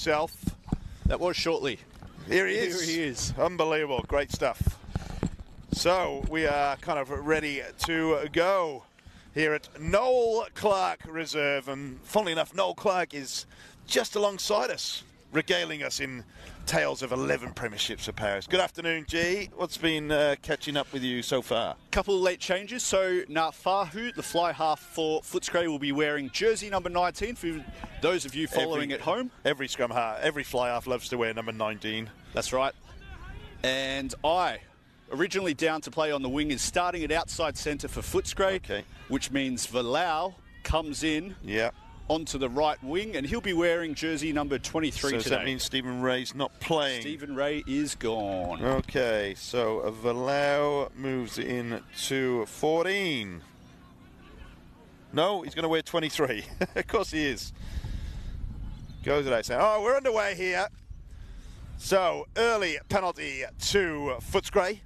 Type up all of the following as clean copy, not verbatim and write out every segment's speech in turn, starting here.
himself. That was shortly. Here he is. Here he is. Unbelievable. Great stuff. So we are kind of ready to go here at Noel Clark Reserve. And funnily enough, Noel Clark is just alongside us, regaling us in tales of 11 premierships of Paris. Good afternoon, G. What's been catching up with you so far? Couple of late changes. So Nafahu, the fly half for Footscray, will be wearing jersey number 19 for those of you following at home. Every scrum half, every fly half loves to wear number 19. That's right. And I, originally down to play on the wing, is starting at outside centre for Footscray, which means Valau comes in. Yeah. Onto the right wing, and he'll be wearing jersey number 23 so today. So that means Stephen Ray's not playing. Stephen Ray is gone. Okay, so Valau moves in to 14. No, he's going to wear 23. Of course he is. Goes without saying. Oh, we're underway here. So, early penalty to Footscray.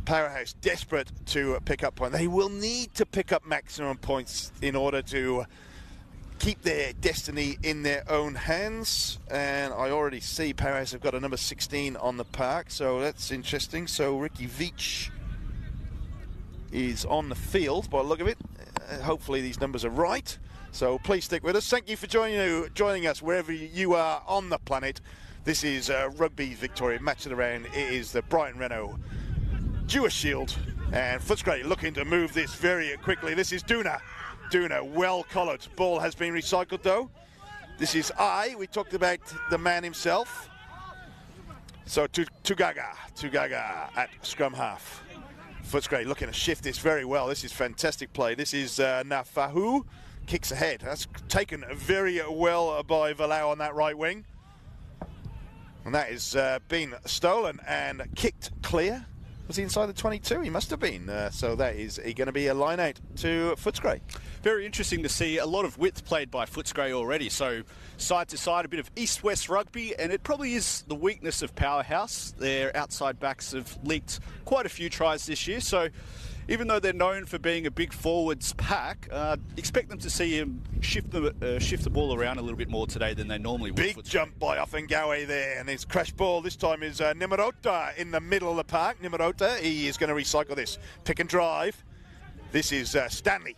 Powerhouse desperate to pick up points. They will need to pick up maximum points in order to keep their destiny in their own hands. And I already see Powerhouse have got a number 16 on the park, so that's interesting. So Ricky Veach is on the field by the look of it. Hopefully these numbers are right. So please stick with us. Thank you for joining us wherever you are on the planet. This is Rugby Victoria Match of the Round. It is the Brighton Renault Dewar Shield, and Footscray looking to move this very quickly. This is Duna. Duna, well collared. Ball has been recycled though. This is we talked about the man himself. So Tugaga at scrum half. Footscray looking to shift this very well. This is fantastic play. This is Nafahu, kicks ahead. That's taken very well by Valau on that right wing. And that is been stolen and kicked clear. Was he inside the 22? He must have been. So that is going to be a line out to Footscray. Very interesting to see a lot of width played by Footscray already. So side to side, a bit of east-west rugby, and it probably is the weakness of Powerhouse. Their outside backs have leaked quite a few tries this year. So even though they're known for being a big forwards pack, expect them to see him shift the ball around a little bit more today than they normally would. Big jump by Offengawe there, and his crash ball this time is Nimarota in the middle of the park. Nimarota, he is going to recycle this. Pick and drive. This is Stanley.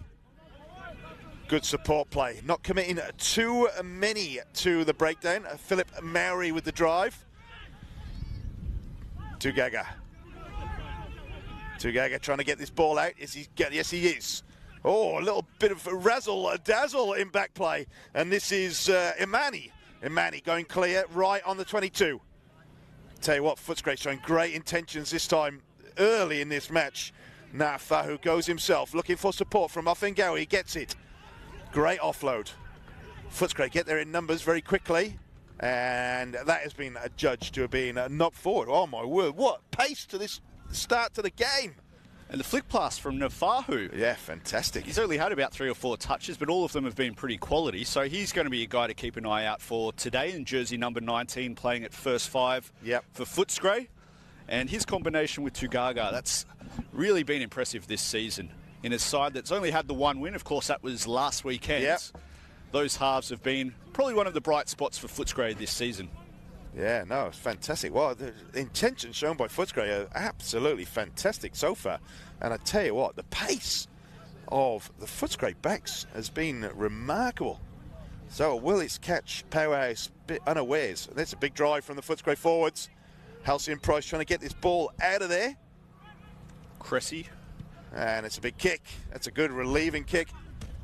Good support play. Not committing too many to the breakdown. Philip Mowry with the drive. Tugaga trying to get this ball out. Yes, he is. Oh, a little bit of razzle-dazzle in back play. And this is Imani. Imani going clear right on the 22. Tell you what, Footscray showing great intentions this time early in this match. Nafahu goes himself, looking for support from Offengawi. He gets it. Great offload. Footscray get there in numbers very quickly. And that has been adjudged to have been knocked forward. Oh, my word. What pace to this start to the game. And the flick pass from Nafahu. Yeah, fantastic. He's only had about 3 or 4 touches, but all of them have been pretty quality. So he's going to be a guy to keep an eye out for today in jersey number 19, playing at first 5 for Footscray. And his combination with Tugaga, that's really been impressive this season. In a side that's only had the 1 win, of course, that was last weekend. Those halves have been probably one of the bright spots for Footscray this season. Yeah, no, it's fantastic. Well, the intentions shown by Footscray are absolutely fantastic so far. And I tell you what, the pace of the Footscray backs has been remarkable. So will it catch Powerhouse a bit unawares? That's a big drive from the Footscray forwards. Halcyon Price trying to get this ball out of there. Cressy. And it's a big kick. That's a good relieving kick.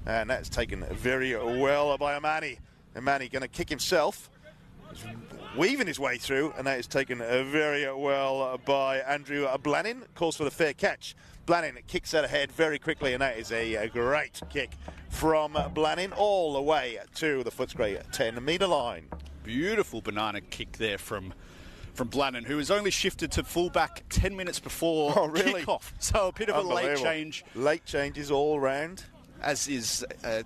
And that's taken very well by Imani. Imani going to kick himself. He's weaving his way through, and that is taken very well by Andrew Blanin. Calls for the fair catch. Blanin kicks that ahead very quickly, and that is a great kick from Blanin all the way to the Footscray 10-metre line. Beautiful banana kick there from Blanin, who was only shifted to fullback 10 minutes before kickoff. So a bit of a late change. Late changes all round. As is a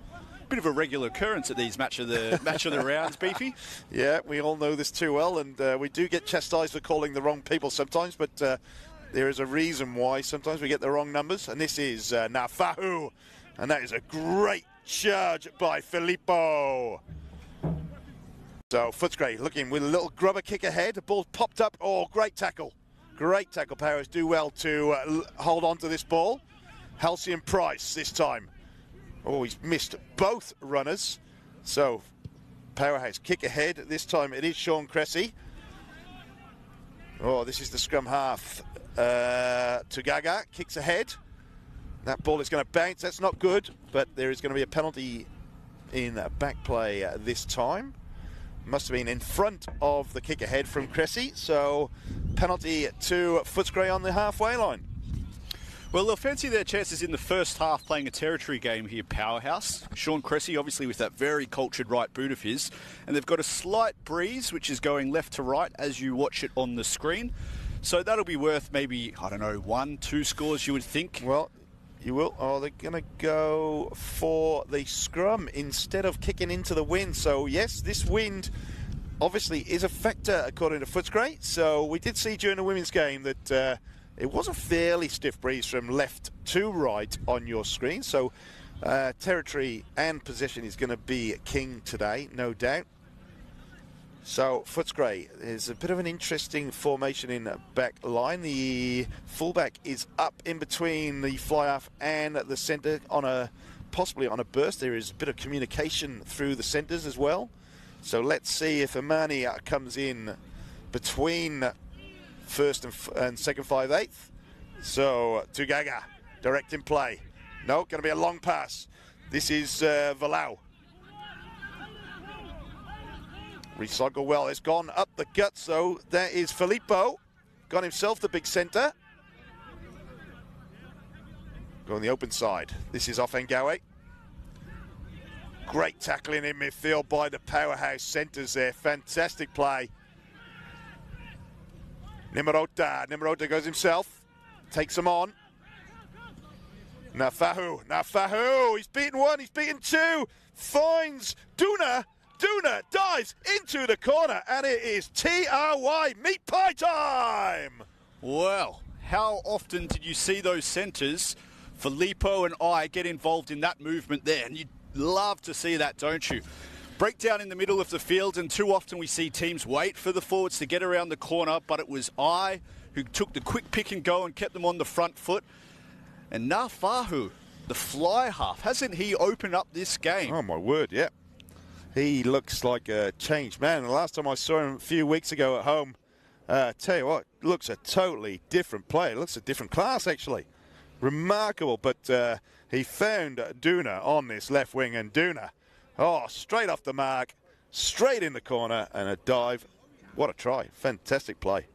bit of a regular occurrence at these match of the rounds, Beefy. Yeah, we all know this too well, and we do get chastised for calling the wrong people sometimes, but there is a reason why sometimes we get the wrong numbers, and this is Nafahu, and that is a great charge by Filippo. So Footscray looking with a little grubber kick ahead. The ball popped up. Oh, great tackle. Great tackle. Powerhouse do well to hold on to this ball. Halcyon Price this time. Oh, he's missed both runners. So Powerhouse kick ahead. This time it is Sean Cressy. Oh, this is the scrum half. Tugaga kicks ahead. That ball is going to bounce. That's not good, but there is going to be a penalty in back play this time. Must have been in front of the kick ahead from Cressy. So penalty to Footscray on the halfway line. Well, they'll fancy their chances in the first half playing a territory game here, Powerhouse. Sean Cressy, obviously, with that very cultured right boot of his. And they've got a slight breeze, which is going left to right as you watch it on the screen. So that'll be worth maybe, I don't know, 1-2 scores, you would think. Well, you will. Oh, they're going to go for the scrum instead of kicking into the wind. So, yes, this wind obviously is a factor, according to Footscray. So we did see during the women's game that it was a fairly stiff breeze from left to right on your screen. So territory and possession is going to be king today, no doubt. So Footscray is a bit of an interesting formation in back line. The fullback is up in between the fly-half and the centre on possibly on a burst. There is a bit of communication through the centres as well. So let's see if Amani comes in between first and second 5/8. So Tugaga, direct in play. No, going to be a long pass. This is Valau. Recycle well. It's gone up the gut. So there is Filippo. Got himself the big centre. Go on the open side. This is Offengawe. Great tackling in midfield by the Powerhouse centres there. Fantastic play. Nimarota goes himself, takes him on. Nafahu, he's beaten one, he's beaten two, finds Duna dives into the corner, and it is TRY meat pie time! Well, how often did you see those centres, Filippo and I, get involved in that movement there? And you'd love to see that, don't you? Breakdown in the middle of the field, and too often we see teams wait for the forwards to get around the corner, but it was I who took the quick pick and go and kept them on the front foot. And Nafahu, the fly half, hasn't he opened up this game? Oh, my word, yeah. He looks like a changed man. The last time I saw him a few weeks ago at home, tell you what, looks a totally different player. Looks a different class, actually. Remarkable, but he found Duna on this left wing, and Duna, oh, straight off the mark, straight in the corner, and a dive. What a try. Fantastic play.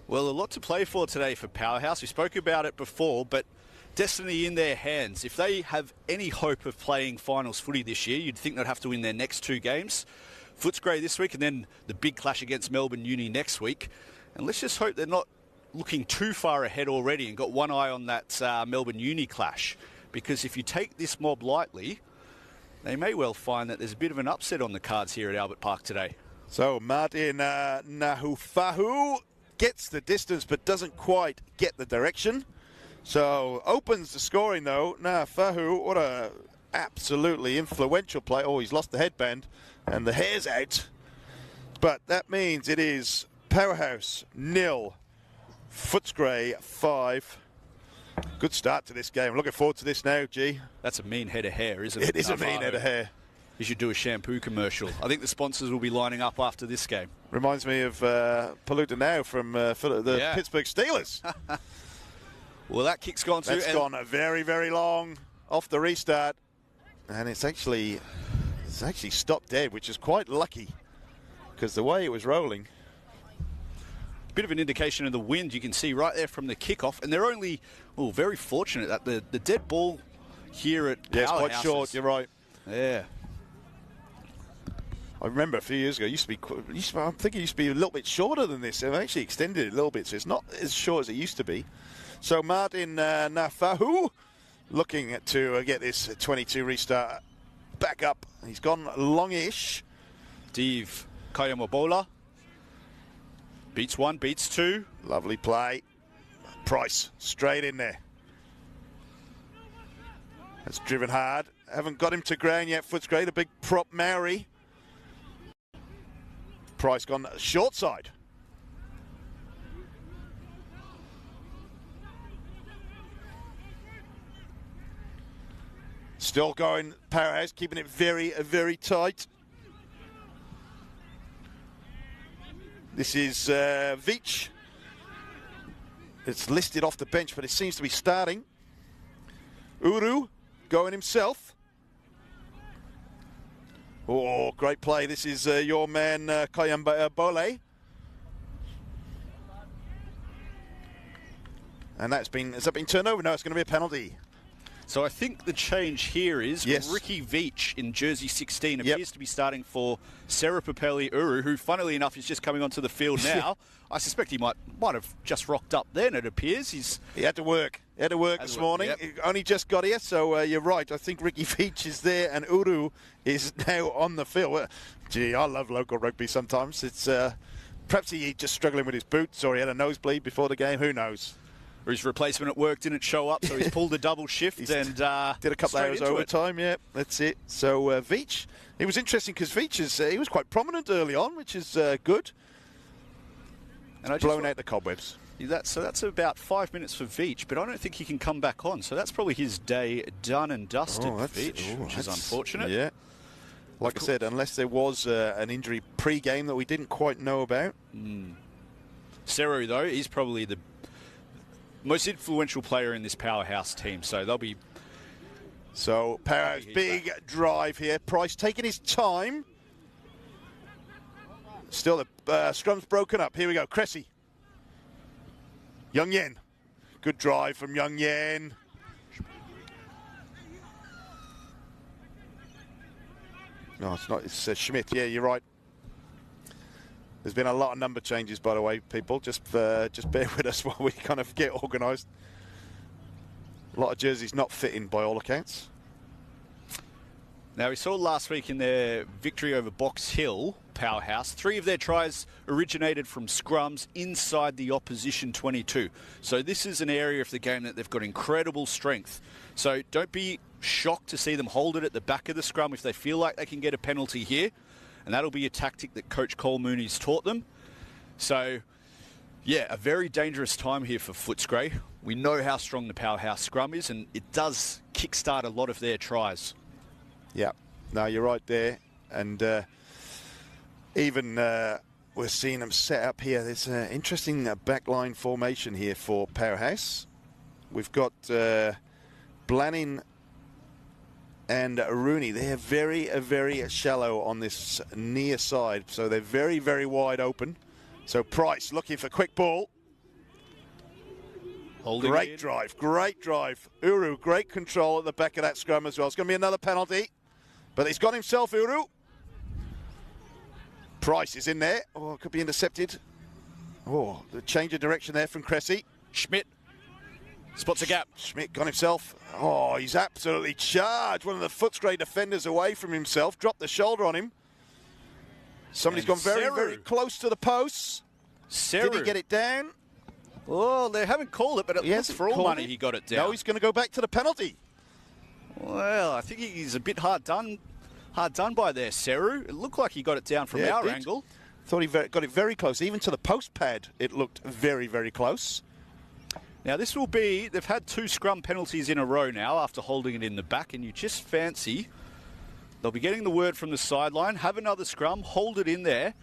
Well, a lot to play for today for Powerhouse. We spoke about it before, but destiny in their hands. If they have any hope of playing finals footy this year, you'd think they'd have to win their next two games. Footscray this week, and then the big clash against Melbourne Uni next week. And let's just hope they're not looking too far ahead already and got one eye on that Melbourne Uni clash. Because if you take this mob lightly, they may well find that there's a bit of an upset on the cards here at Albert Park today. So Martin Nahufahu gets the distance but doesn't quite get the direction. So opens the scoring though. Nahufahu, what a absolutely influential play. Oh, he's lost the headband and the hair's out. But that means it is Powerhouse 0, Footscray 5. Good start to this game. Looking forward to this now, G. That's a mean head of hair, isn't it? It is a mean head of hair. You should do a shampoo commercial. I think the sponsors will be lining up after this game. Reminds me of Paluta now from the Pittsburgh Steelers. Well, that kick's gone too. That's gone very, very long off the restart. And it's actually stopped dead, which is quite lucky because the way it was rolling. Bit of an indication of the wind you can see right there from the kickoff, and they're only very fortunate that the dead ball here at it's quite short. You're right. Yeah. I remember a few years ago, I think it used to be a little bit shorter than this. They've actually extended it a little bit, so it's not as short as it used to be. So Martin Nafahu looking to get this 22 restart back up. He's gone longish. Steve Kayamobola beats one, beats two. Lovely play. Price straight in there. That's driven hard. Haven't got him to ground yet. Footscray, the big prop Maori. Price gone short side. Still going, Powerhouse, keeping it very, very tight. This is Veach. It's listed off the bench, but it seems to be starting. Uru going himself. Oh, great play. This is your man, Kayambole. And has that been turned over? No, it's going to be a penalty. So I think the change here is Ricky Veach in jersey 16 appears to be starting for Sarah Papeli Uru, who, funnily enough, is just coming onto the field now. I suspect he might have just rocked up then, it appears. He had to work. He had to work this morning. He only just got here, so you're right. I think Ricky Veach is there and Uru is now on the field. Gee, I love local rugby sometimes. It's perhaps he's just struggling with his boots, or he had a nosebleed before the game. Who knows? Or his replacement at work didn't show up, so he's pulled a double shift and did a couple hours overtime. Yeah, that's it. So Veach, it was interesting because Veach he was quite prominent early on, which is good. And I blown out the cobwebs. So that's about 5 minutes for Veach, but I don't think he can come back on. So that's probably his day done and dusted for Veach, which is unfortunate. Yeah. Like I said, unless there was an injury pre-game that we didn't quite know about. Seru, though, he's probably the most influential player in this Powerhouse team, so they'll be... So, Powerhouse, big drive here. Price taking his time. Still, the scrum's broken up. Here we go, Cressy. Young Yen. Good drive from Young Yen. No, it's not. It's Schmidt. Yeah, you're right. There's been a lot of number changes, by the way, people. Just bear with us while we kind of get organised. A lot of jerseys not fitting by all accounts. Now, we saw last week in their victory over Box Hill, Powerhouse, 3 of their tries originated from scrums inside the opposition 22. So this is an area of the game that they've got incredible strength. So don't be shocked to see them hold it at the back of the scrum if they feel like they can get a penalty here. And that'll be a tactic that Coach Cole Mooney's taught them. So, yeah, a very dangerous time here for Footscray. We know how strong the Powerhouse scrum is, and it does kickstart a lot of their tries. Yeah, no, you're right there. And even we're seeing them set up here. There's an interesting backline formation here for Powerhouse. We've got Blannin and Rooney. They're very shallow on this near side. So they're very, very wide open. So Price looking for quick ball. Great drive. Uru, great control at the back of that scrum as well. It's going to be another penalty. But he's got himself, Uru. Price is in there. Oh, it could be intercepted. Oh, the change of direction there from Cressy. Schmidt spots a gap. Schmidt got himself. Oh, he's absolutely charged. One of the Footscray defenders away from himself. Dropped the shoulder on him. Somebody's gone very close to the posts. Did he get it down? Oh, they haven't called it, but it looks for all money he got it down. No, he's going to go back to the penalty. Well, I think he's a bit hard done by there, Seru. It looked like he got it down from our angle. Thought he got it very close. Even to the post pad, it looked very, very close. Now, this will be... They've had 2 scrum penalties in a row now after holding it in the back, and you just fancy they'll be getting the word from the sideline, have another scrum, hold it in there,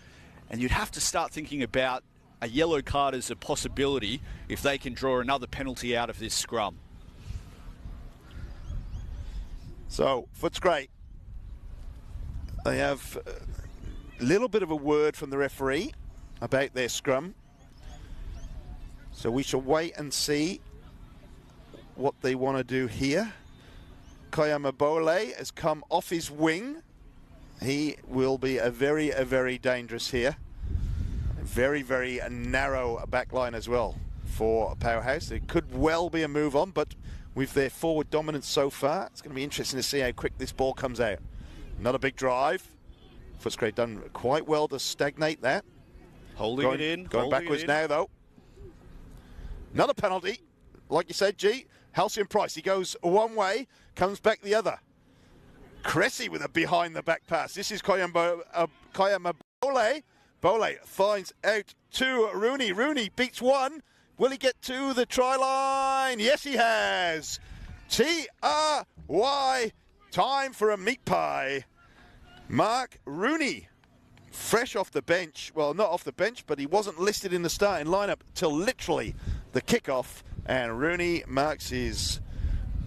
and you'd have to start thinking about a yellow card as a possibility if they can draw another penalty out of this scrum. So, Footscray, they have a little bit of a word from the referee about their scrum. So we shall wait and see what they want to do here. Kayamabole has come off his wing. He will be a very dangerous here. Very, very narrow back line as well for Powerhouse. It could well be a move on, but with their forward dominance so far, it's going to be interesting to see how quick this ball comes out. Another big drive. Footscray done quite well to stagnate that. Holding it in. Going backwards now, though. Another penalty. Like you said, Halcyon Price. He goes one way, comes back the other. Cressy with a behind-the-back pass. This is Kayamabole, Bole finds out to Rooney. Rooney beats one. Will he get to the try line? Yes, he has. T-R-Y. Time for a meat pie. Mark Rooney, fresh off the bench. Well, not off the bench, but he wasn't listed in the starting lineup till literally the kickoff. And Rooney marks his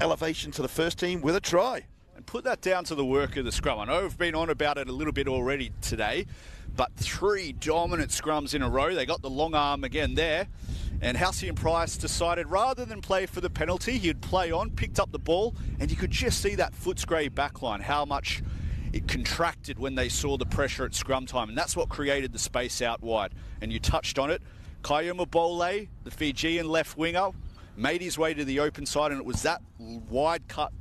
elevation to the first team with a try. And put that down to the work of the scrum. I know we've been on about it a little bit already today, but 3 dominant scrums in a row. They got the long arm again there. And Halcyon Price decided rather than play for the penalty, he'd play on, picked up the ball, and you could just see that Footscray backline, how much it contracted when they saw the pressure at scrum time. And that's what created the space out wide. And you touched on it. Kayuma Bole, the Fijian left winger, made his way to the open side, and it was that wide cut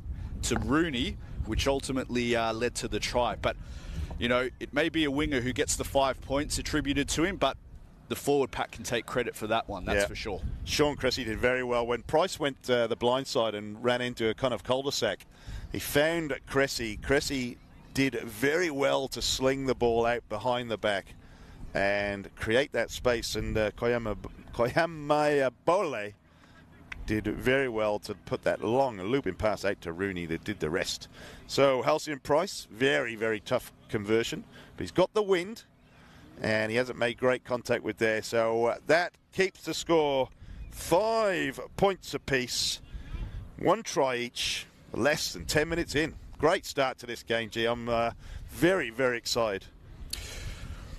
to Rooney which ultimately led to the try. But, you know, it may be a winger who gets the 5 points attributed to him, but the forward pack can take credit for that one, that's for sure. Sean Cressy did very well. When Price went the blind side and ran into a kind of cul-de-sac, he found Cressy. Cressy did very well to sling the ball out behind the back and create that space. And Kayama Bole did very well to put that long looping pass out to Rooney that did the rest. So Halcyon Price, very, very tough conversion. But he's got the wind, and he hasn't made great contact with there. So that keeps the score 5 points apiece. 1 try each, less than 10 minutes in. Great start to this game, G. I'm very, very excited.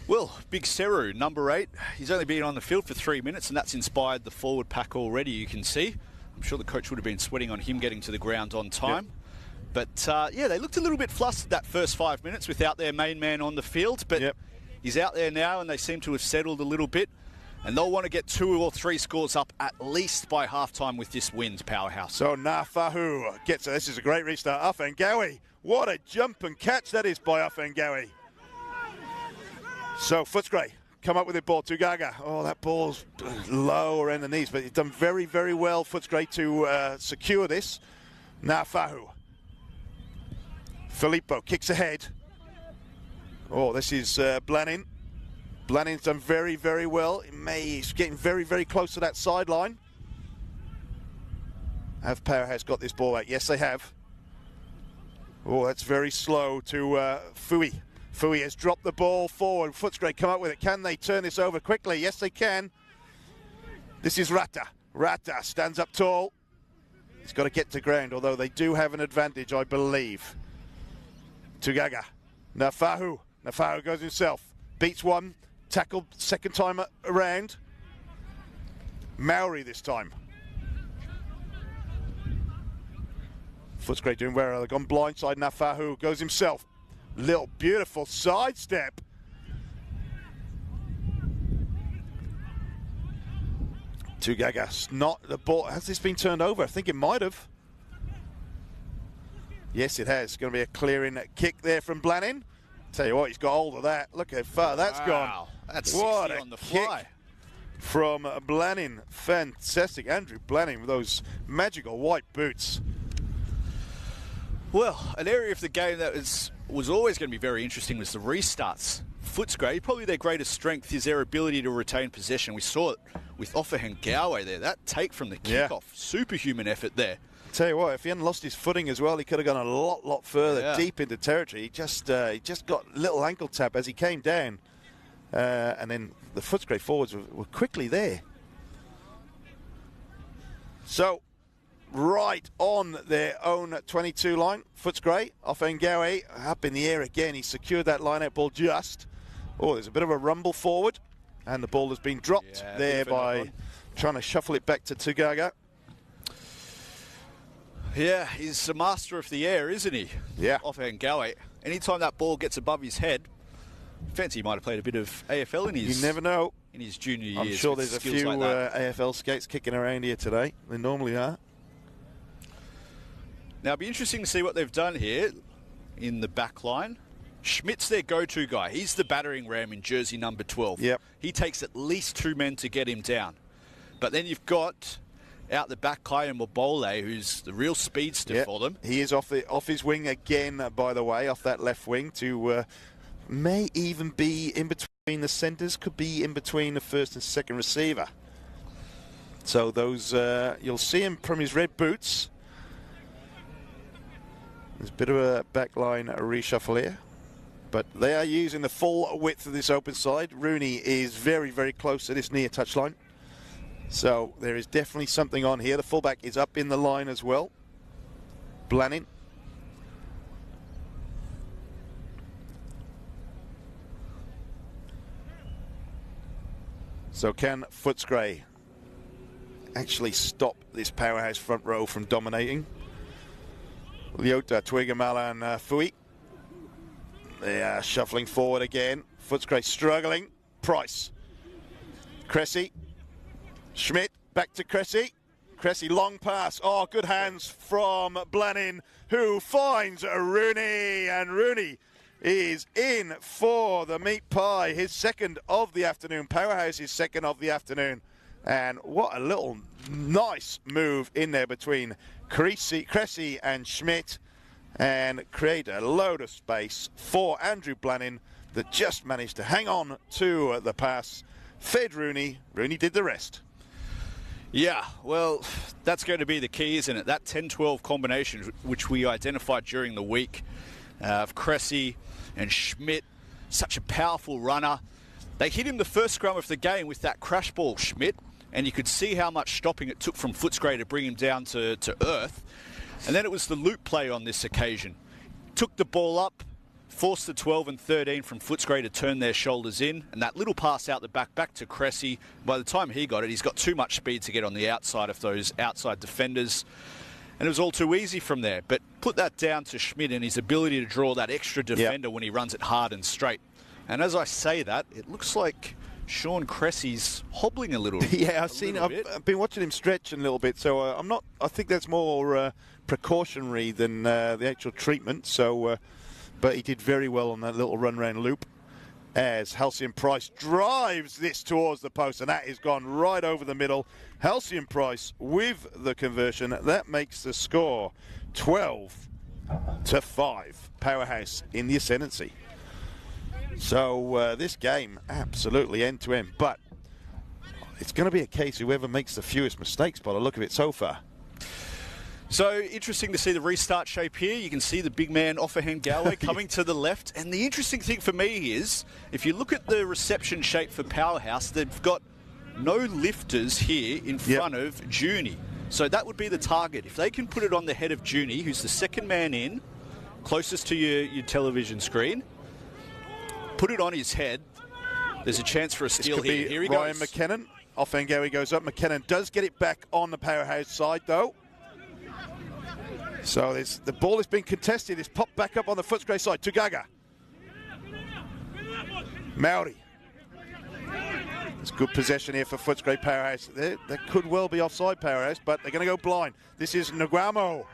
Well, Big Seru, number 8, he's only been on the field for 3 minutes, and that's inspired the forward pack already, you can see. I'm sure the coach would have been sweating on him getting to the ground on time. Yep. But, yeah, they looked a little bit flustered that first 5 minutes without their main man on the field. But he's out there now, and they seem to have settled a little bit. And they'll want to get 2 or 3 scores up at least by halftime with this wins, Powerhouse. So Nafahu gets it. This is a great restart. Afengawi, what a jump and catch that is by Afengawi. So Footscray come up with the ball to Gaga. Oh, that ball's low around the knees, but he's done very, very well, Footscray, to secure this. Nafahu. Filippo kicks ahead. Oh, this is Blanin. Blanin's done very, very well. He's getting very, very close to that sideline. Have Powerhouse got this ball out? Yes, they have. Oh, that's very slow to Fui. Fui has dropped the ball forward. Footscray come up with it. Can they turn this over quickly? Yes, they can. This is Rata. Rata stands up tall. He's got to get to ground, although they do have an advantage, I believe. Tugaga. Nafahu. Nafahu goes himself. Beats one. Tackled second time around. Maori this time. Footscray doing well. They've gone blindside. Nafahu goes himself. Little beautiful sidestep. Tugaga. Not the ball. Has this been turned over? I think it might have. Yes, it has. Going to be a clearing kick there from Blanin. Tell you what, he's got hold of that. Look how far that's gone. That's what 60 a on the fly. Kick from Blanin. Fantastic. Andrew Blanin with those magical white boots. Well, an area of the game that was always going to be very interesting was the restarts. Footscray, probably their greatest strength is their ability to retain possession. We saw it with Offahengawe there. That take from the kickoff, superhuman effort there. Tell you what, if he hadn't lost his footing as well, he could have gone a lot further deep into territory. He just got a little ankle tap as he came down. And then the Footscray forwards were quickly there. So, right on their own 22 line, Footscray, Offahengawe up in the air again. He secured that line-out ball just. Oh, there's a bit of a rumble forward, and the ball has been dropped there by trying to shuffle it back to Tugaga. Yeah, he's a master of the air, isn't he? Yeah. Offahengawe. Anytime that ball gets above his head, fancy he might have played a bit of AFL in his... You never know. In his junior years. I'm sure there's a few like AFL skates kicking around here today. They normally are. Now, it'll be interesting to see what they've done here in the back line. Schmidt's their go-to guy. He's the battering ram in jersey number 12. Yep. He takes at least 2 men to get him down. But then you've got out the back Kayuma Bole, who's the real speedster for them. He is off his wing again, by the way, off that left wing to may even be in between the centres, could be in between the first and second receiver. So those, you'll see him from his red boots. There's a bit of a backline reshuffle here, but they are using the full width of this open side. Rooney is very, very close to this near touchline. So there is definitely something on here. The fullback is up in the line as well. Blannin. So can Footscray actually stop this powerhouse front row from dominating? Leota, Twigamala and Fui. They are shuffling forward again. Footscray struggling. Price. Cressy. Schmidt back to Cressy. Cressy long pass. Oh, good hands from Blannin, who finds Rooney. And Rooney is in for the meat pie. His second of the afternoon. Powerhouse is second of the afternoon. And what a little nice move in there between Cressy and Schmidt, and create a load of space for Andrew Blannin that just managed to hang on to the pass. Fed Rooney. Rooney did the rest. Yeah, well, that's going to be the key, isn't it? That 10-12 combination, which we identified during the week, of Cressy and Schmidt, such a powerful runner. They hit him the first scrum of the game with that crash ball, Schmidt, and you could see how much stopping it took from Footscray to bring him down to earth. And then it was the loop play on this occasion. Took the ball up, forced the 12 and 13 from Footscray to turn their shoulders in, and that little pass out the back to Cressy. By the time he got it, he's got too much speed to get on the outside of those outside defenders, and it was all too easy from there. But put that down to Schmidt and his ability to draw that extra defender when he runs it hard and straight. And as I say that, it looks like Sean Cressy's hobbling a little. Yeah, I've been watching him stretch a little bit, so I think that's more precautionary than the actual treatment. So, but he did very well on that little run round loop as Halcyon Price drives this towards the post, and that has gone right over the middle. Halcyon Price with the conversion. That makes the score 12-5. Powerhouse in the ascendancy. So this game absolutely end to end, but it's going to be a case whoever makes the fewest mistakes by the look of it so far. So interesting to see the restart shape here. You can see the big man Offahan Galway coming to the left. And the interesting thing for me is, if you look at the reception shape for Powerhouse, they've got no lifters here in front of Junie. So that would be the target. If they can put it on the head of Junie, who's the second man in, closest to your television screen, put it on his head, there's a chance for a steal here. Here he Ryan goes. McKinnon. Offahan Galway goes up. McKinnon does get it back on the Powerhouse side, though. So the ball has been contested. It's popped back up on the Footscray side. Tugaga. Maori. It's good possession here for Footscray Powerhouse. That could well be offside Powerhouse, but they're going to go blind. This is Nguamo.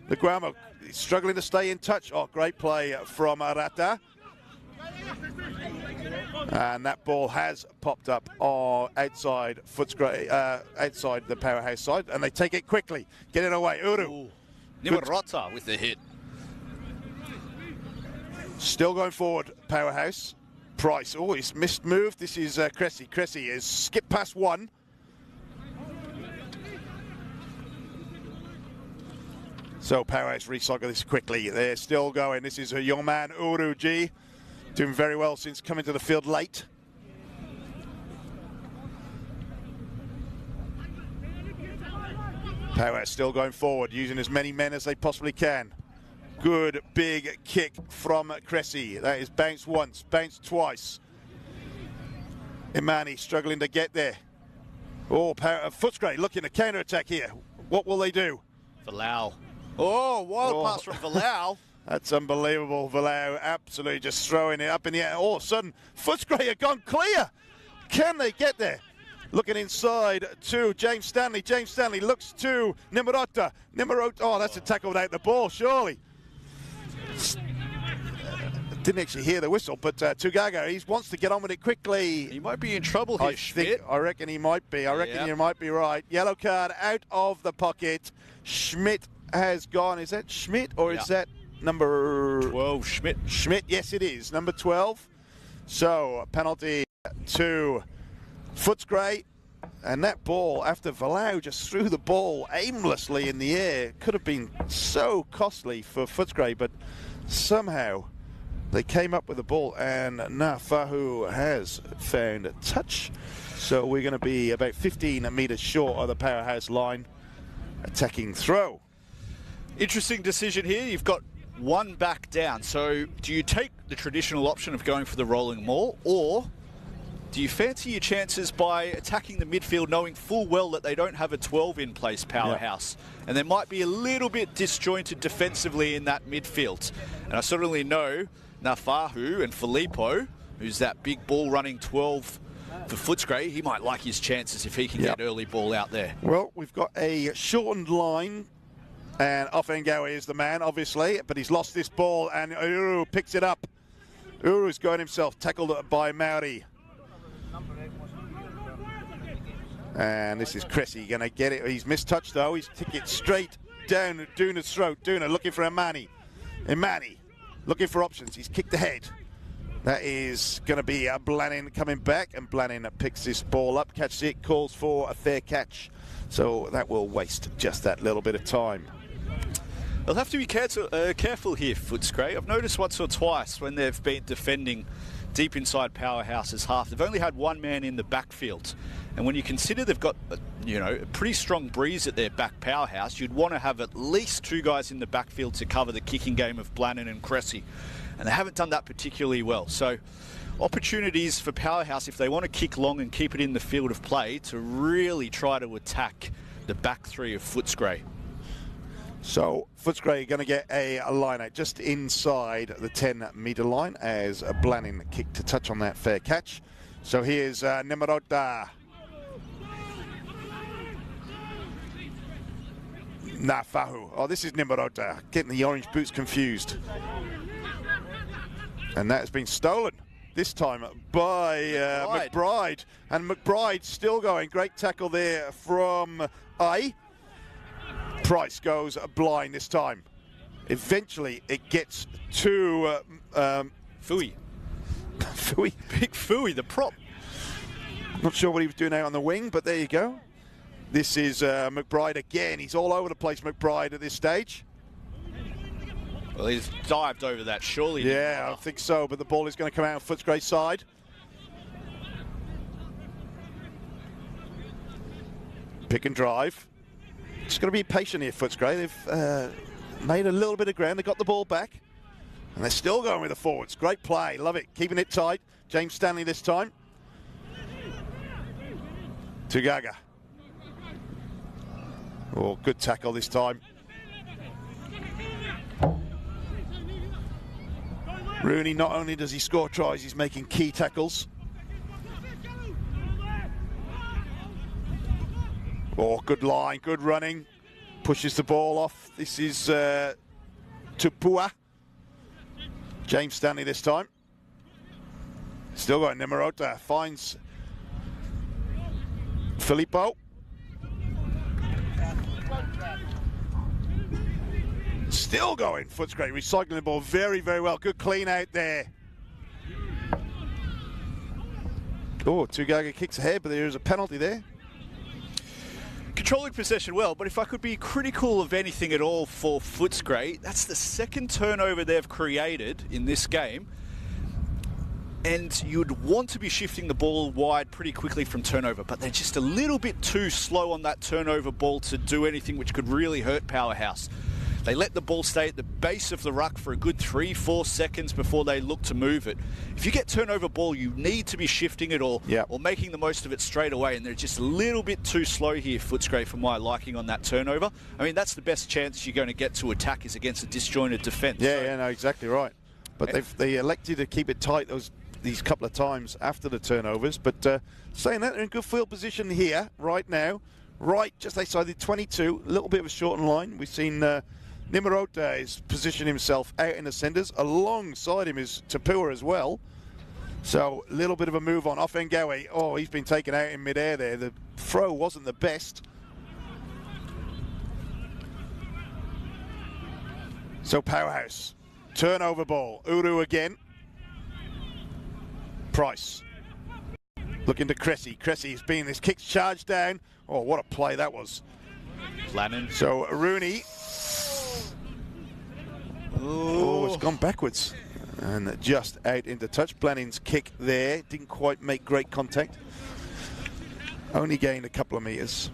Nguamo struggling to stay in touch. Oh, great play from Arata. And that ball has popped up outside Footscray, outside the Powerhouse side, and they take it quickly. Get it away. Uru. Nimarata with the hit. Still going forward, Powerhouse. Price. Oh, he's missed move. This is Cressy. Cressy is skipped past one. So Powerhouse recycle this quickly. They're still going. This is a young man, Uru G. Doing very well since coming to the field late. Powerhouse still going forward, using as many men as they possibly can. Good big kick from Cressy. That is bounced once, bounced twice. Imani struggling to get there. Oh, Footscray looking to counter-attack here. What will they do? Valau. Oh, wild pass from Valau. That's unbelievable. Valau absolutely just throwing it up in the air. All of a sudden, Footscray have gone clear. Can they get there? Looking inside to James Stanley. James Stanley looks to Nimarota. Oh, that's a tackle without the ball, surely. Didn't actually hear the whistle, but Tugaga, he wants to get on with it quickly. He might be in trouble here, Schmidt. I reckon he might be. I reckon you might be right. Yellow card out of the pocket. Schmidt has gone. Is that Schmidt or is that number 12, Schmidt. Schmidt, yes it is, number 12. So, penalty to Footscray. And that ball, after Valau just threw the ball aimlessly in the air, could have been so costly for Footscray, but somehow they came up with the ball, and Nafahu has found a touch. So we're going to be about 15 metres short of the powerhouse line. Attacking throw. Interesting decision here. You've got one back down. So do you take the traditional option of going for the rolling maul, or do you fancy your chances by attacking the midfield, knowing full well that they don't have a 12 in place, powerhouse? Yeah. And there might be a little bit disjointed defensively in that midfield. And I certainly know Nafahu and Filippo, who's that big ball running 12 for Footscray, he might like his chances if he can get early ball out there. Well, we've got a shortened line, and Offengawa is the man, obviously, but he's lost this ball, and Uru picks it up. Uru's going himself, tackled by Maori. And this is Cressy going to get it. He's mistouched, though. He's taking it straight down Duna's throat. Duna looking for Imani. Imani looking for options. He's kicked ahead. That is going to be Blanin coming back, and Blanin picks this ball up, catches it, calls for a fair catch. So that will waste just that little bit of time. They'll have to be careful here, Footscray. I've noticed once or twice when they've been defending deep inside Powerhouse's half, they've only had one man in the backfield. And when you consider they've got a pretty strong breeze at their back, Powerhouse, you'd want to have at least two guys in the backfield to cover the kicking game of Blanin and Cressy. And they haven't done that particularly well. So opportunities for Powerhouse, if they want to kick long and keep it in the field of play, to really try to attack the back three of Footscray. So Footscray going to get a line out just inside the 10-metre line as Blanin kicked to touch on that fair catch. So here's Nemarota. Nafahu. Oh, this is Nemarota. Getting the orange boots confused. And that has been stolen this time by McBride. And McBride still going. Great tackle there from I. Price goes blind this time. Eventually it gets to Fui. Fui. Big Fui, the prop. Not sure what he was doing out on the wing, but there you go. This is McBride again. He's all over the place, McBride, at this stage. Well, he's dived over that, surely. Yeah, I think so, but the ball is going to come out on Footscray's side. Pick and drive. Just got to be patient here, Footscray. They've made a little bit of ground. They got the ball back, and they're still going with the forwards. Great play. Love it. Keeping it tight. James Stanley this time. Tugaga. Oh, good tackle this time. Rooney, not only does he score tries, he's making key tackles. Oh, good line, good running. Pushes the ball off. This is Tupua. James Stanley this time. Still got Nemarota. Finds Filippo. Still going. Footscray recycling the ball very, very well. Good clean out there. Oh, Tugaga kicks ahead, but there is a penalty there. Controlling possession well, but if I could be critical of anything at all for Footscray, that's the second turnover they've created in this game. And you'd want to be shifting the ball wide pretty quickly from turnover, but they're just a little bit too slow on that turnover ball to do anything which could really hurt Powerhouse. They let the ball stay at the base of the ruck for a good 3-4 seconds before they look to move it. If you get turnover ball, you need to be shifting it or making the most of it straight away, and they're just a little bit too slow here, Footscray, for my liking on that turnover. I mean, that's the best chance you're going to get to attack is against a disjointed defence. Yeah, no, exactly right. But they elected to keep it tight these couple of times after the turnovers. But saying that, they're in good field position here right now. Right just outside the 22, a little bit of a shortened line. We've seen Nemarota is positioning himself out in the centres. Alongside him is Tapua as well. So a little bit of a move on Offengawa. Oh, he's been taken out in midair there. The throw wasn't the best. So Powerhouse, turnover ball, Uru again. Price, looking to Cressy. Cressy's been this kick's charged down. Oh, what a play that was. Lannon. So Rooney. Oh, it's gone backwards. And just out into touch. Blanning's kick there. Didn't quite make great contact. Only gained a couple of metres.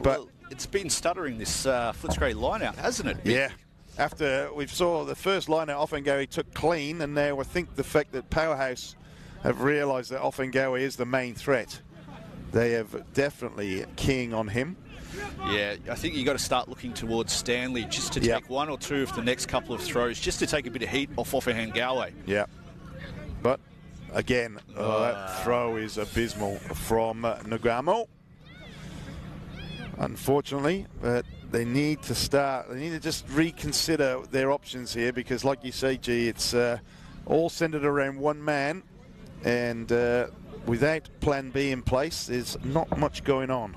But well, it's been stuttering, this Footscray line-out, hasn't it? Yeah. After we saw the first line-out, Offengawi took clean, and now I think the fact that Powerhouse have realised that Offengawi is the main threat. They have definitely keying on him. Yeah, I think you've got to start looking towards Stanley just to take one or two of the next couple of throws, just to take a bit of heat off Offengawi. Yeah. But, again, that throw is abysmal from Nagamo. Unfortunately, but they need to just reconsider their options here, because like you say, G, it's all centered around one man, and without plan B in place, there's not much going on.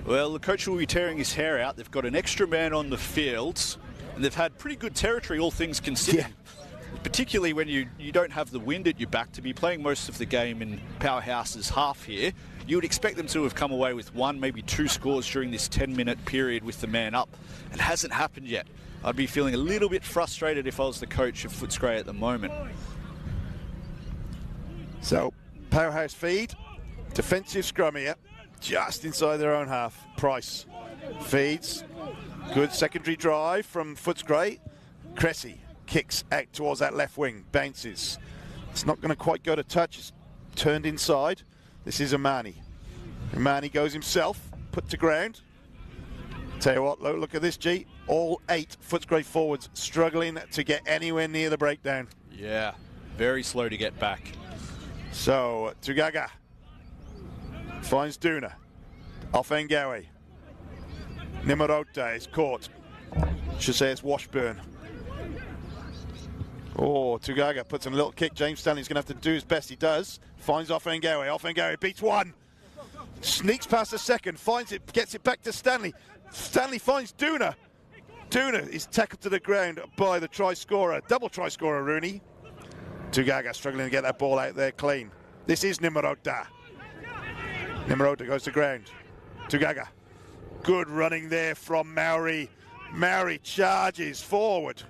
Well, the coach will be tearing his hair out. They've got an extra man on the fields, and they've had pretty good territory, all things considered. Yeah. Particularly when you don't have the wind at your back, to be playing most of the game in Powerhouse's half here. You would expect them to have come away with one, maybe two scores during this 10-minute period with the man up. It hasn't happened yet. I'd be feeling a little bit frustrated if I was the coach of Footscray at the moment. So, Powerhouse feed, defensive scrum here, just inside their own half. Price feeds, good secondary drive from Footscray. Cressy kicks out towards that left wing, bounces. It's not going to quite go to touch, it's turned inside. This is Imani. Imani goes himself, put to ground. Tell you what, look at this, G. All 8 Footscray forwards struggling to get anywhere near the breakdown. Yeah, very slow to get back. So, Tugaga finds Duna. Offengawi. Nimarota is caught. Should say it's Washburn. Oh, Tugaga puts in a little kick. James Stanley's going to have to do his best. He does. Finds Offengawi. Offengawi beats one. Sneaks past the second. Finds it. Gets it back to Stanley. Stanley finds Duna. Duna is tackled to the ground by the try scorer. Double try scorer, Rooney. Tugaga struggling to get that ball out there clean. This is Nimarota. Nimarota goes to ground. Tugaga. Good running there from Maori. Maori charges forward.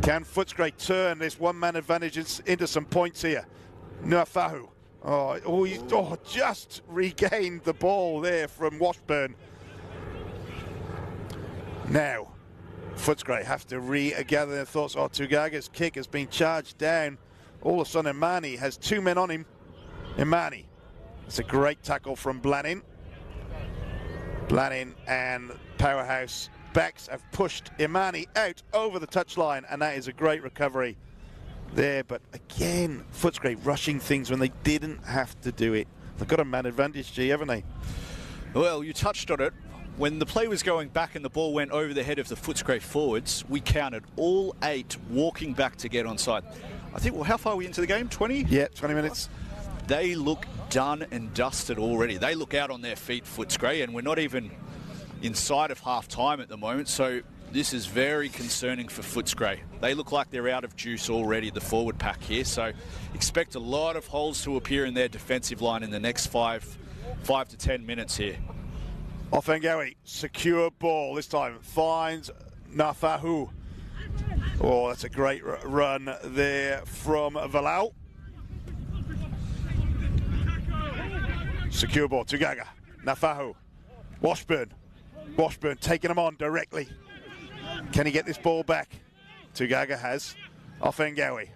Can Footscray turn this one-man advantage into some points here? Nuafahu. Just regained the ball there from Washburn. Now, Footscray have to regather their thoughts. Oh, Tugaga's kick has been charged down. All of a sudden, Imani has 2 men on him. Imani. It's a great tackle from Blannin. Blannin and Powerhouse backs have pushed Imani out over the touchline, and that is a great recovery there. But again, Footscray rushing things when they didn't have to do it. They've got a man advantage, G, haven't they? Well, you touched on it. When the play was going back and the ball went over the head of the Footscray forwards, we counted all 8 walking back to get onside. I think, well, how far are we into the game? 20? Yeah, 20 minutes. They look done and dusted already. They look out on their feet, Footscray, and we're not even inside of half-time at the moment, so this is very concerning for Footscray. They look like they're out of juice already, the forward pack here, so expect a lot of holes to appear in their defensive line in the next 5 to 10 minutes here. Offengawi, secure ball this time, finds Nafahu. Oh, that's a great run there from Valau. Secure ball, Tugaga, Nafahu, Washburn taking him on directly. Can he get this ball back? Tugaga has. Offengawi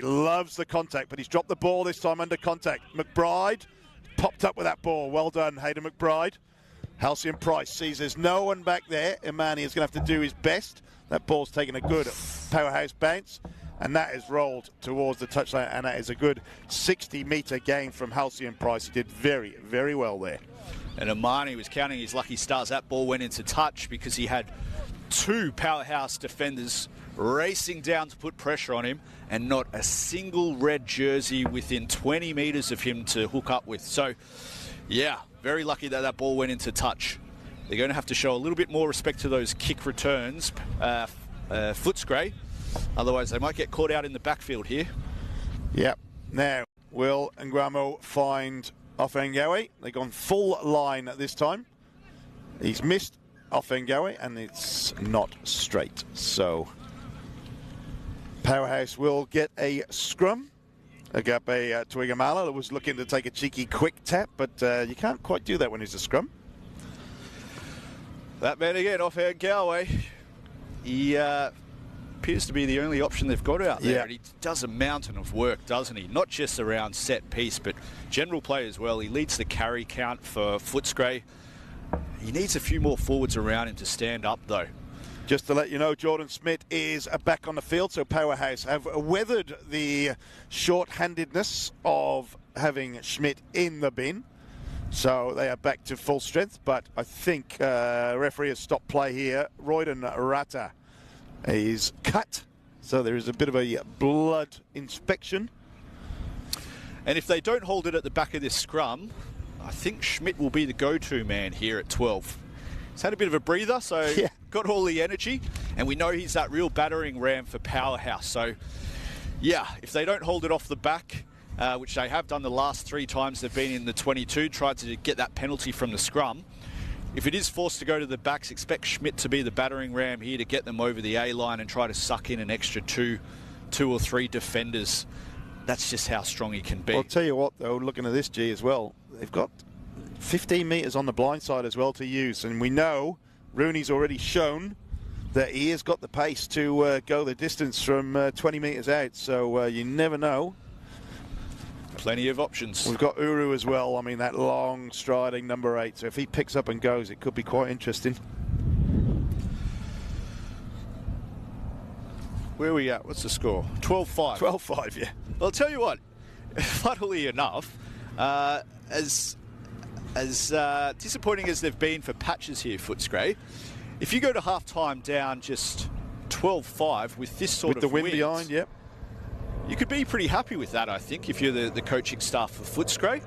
loves the contact, but he's dropped the ball this time under contact. McBride popped up with that ball. Well done, Hayden McBride. Halcyon Price sees there's no one back there. Imani is going to have to do his best. That ball's taken a good Powerhouse bounce, and that is rolled towards the touchline, and that is a good 60-metre gain from Halcyon Price. He did very, very well there. And Imani was counting his lucky stars. That ball went into touch because he had 2 Powerhouse defenders racing down to put pressure on him, and not a single red jersey within 20 metres of him to hook up with. So, yeah, very lucky that that ball went into touch. they're going to have to show a little bit more respect to those kick returns, Footscray. Otherwise, they might get caught out in the backfield here. Yep. Now, will Nguamo find Offengawe? They've gone full line this time. He's missed Offengawe, and it's not straight. So, Powerhouse will get a scrum. Agape Tuigamala was looking to take a cheeky quick tap, but you can't quite do that when it's a scrum. That man again, Offengawe. He appears to be the only option they've got out there. Yeah. And he does a mountain of work, doesn't he? Not just around set piece, but general play as well. He leads the carry count for Footscray. He needs a few more forwards around him to stand up, though. Just to let you know, Jordan Smith is back on the field, so Powerhouse have weathered the short-handedness of having Schmidt in the bin. So they are back to full strength, but I think referee has stopped play here. Royden Rata is cut, so there is a bit of a blood inspection. And if they don't hold it at the back of this scrum, I think Schmidt will be the go-to man here at 12. He's had a bit of a breather, so got all the energy, and we know he's that real battering ram for Powerhouse. So, yeah, if they don't hold it off the back, which they have done the last 3 times they've been in the 22, tried to get that penalty from the scrum. If it is forced to go to the backs, expect Schmidt to be the battering ram here to get them over the A-line and try to suck in an extra two or three defenders. That's just how strong he can be. I'll tell you what, though, looking at this, G, as well, they've got 15 metres on the blind side as well to use, and we know Rooney's already shown that he has got the pace to go the distance from 20 metres out, so you never know. Plenty of options. We've got Uru as well. I mean, that long striding number 8, so if he picks up and goes, it could be quite interesting. Where are we at? What's the score? 12-5. 12-5, yeah. Well, I'll tell you what, funnily enough, as disappointing as they've been for patches here, Footscray, if you go to half-time down just 12-5 with this sort of wind... With the wind behind, yep. You could be pretty happy with that, I think, if you're the coaching staff for Footscray.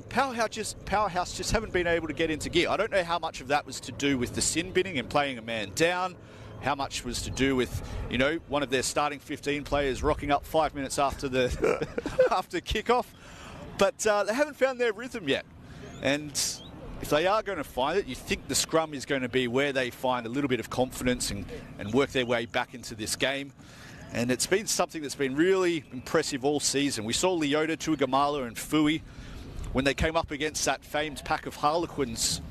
Powerhouse just haven't been able to get into gear. I don't know how much of that was to do with the sin binning and playing a man down, how much was to do with, you know, one of their starting 15 players rocking up 5 minutes after the after kickoff. But they haven't found their rhythm yet. And if they are going to find it, you think the scrum is going to be where they find a little bit of confidence and work their way back into this game. And it's been something that's been really impressive all season. We saw Leota, Tuigamala and Fui when they came up against that famed pack of Harlequins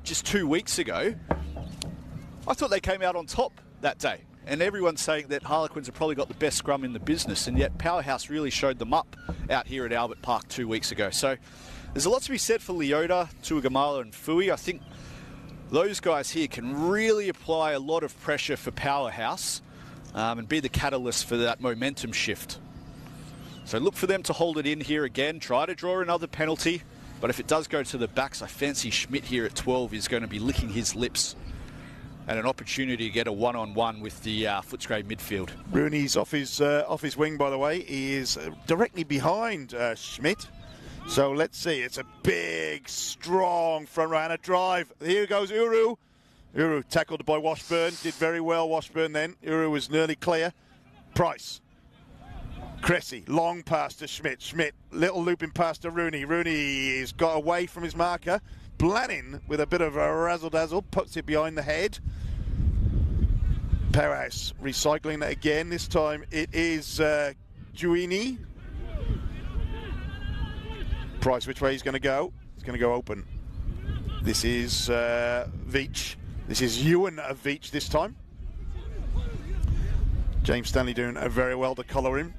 just 2 weeks ago. I thought they came out on top that day. And everyone's saying that Harlequins have probably got the best scrum in the business, and yet Powerhouse really showed them up out here at Albert Park 2 weeks ago. So there's a lot to be said for Leota, Tuigamala and Fui. I think those guys here can really apply a lot of pressure for Powerhouse and be the catalyst for that momentum shift. So look for them to hold it in here again, try to draw another penalty, but if it does go to the backs, I fancy Schmidt here at 12 is going to be licking his lips and an opportunity to get a one-on-one with the Footscray midfield. Rooney's off his wing, by the way. He is directly behind Schmidt. So let's see. It's a big, strong front runner drive. Here goes Uru. Uru tackled by Washburn. Did very well, Washburn then. Uru was nearly clear. Price. Cressy, long pass to Schmidt. Schmidt, little looping pass to Rooney. Rooney's got away from his marker. Blannin, with a bit of a razzle-dazzle, puts it behind the head. Powerhouse recycling that again. This time it is Giuini. Price, which way he's going to go? He's going to go open. This is Veach. This is Ewan of Veach this time. James Stanley doing very well to collar him.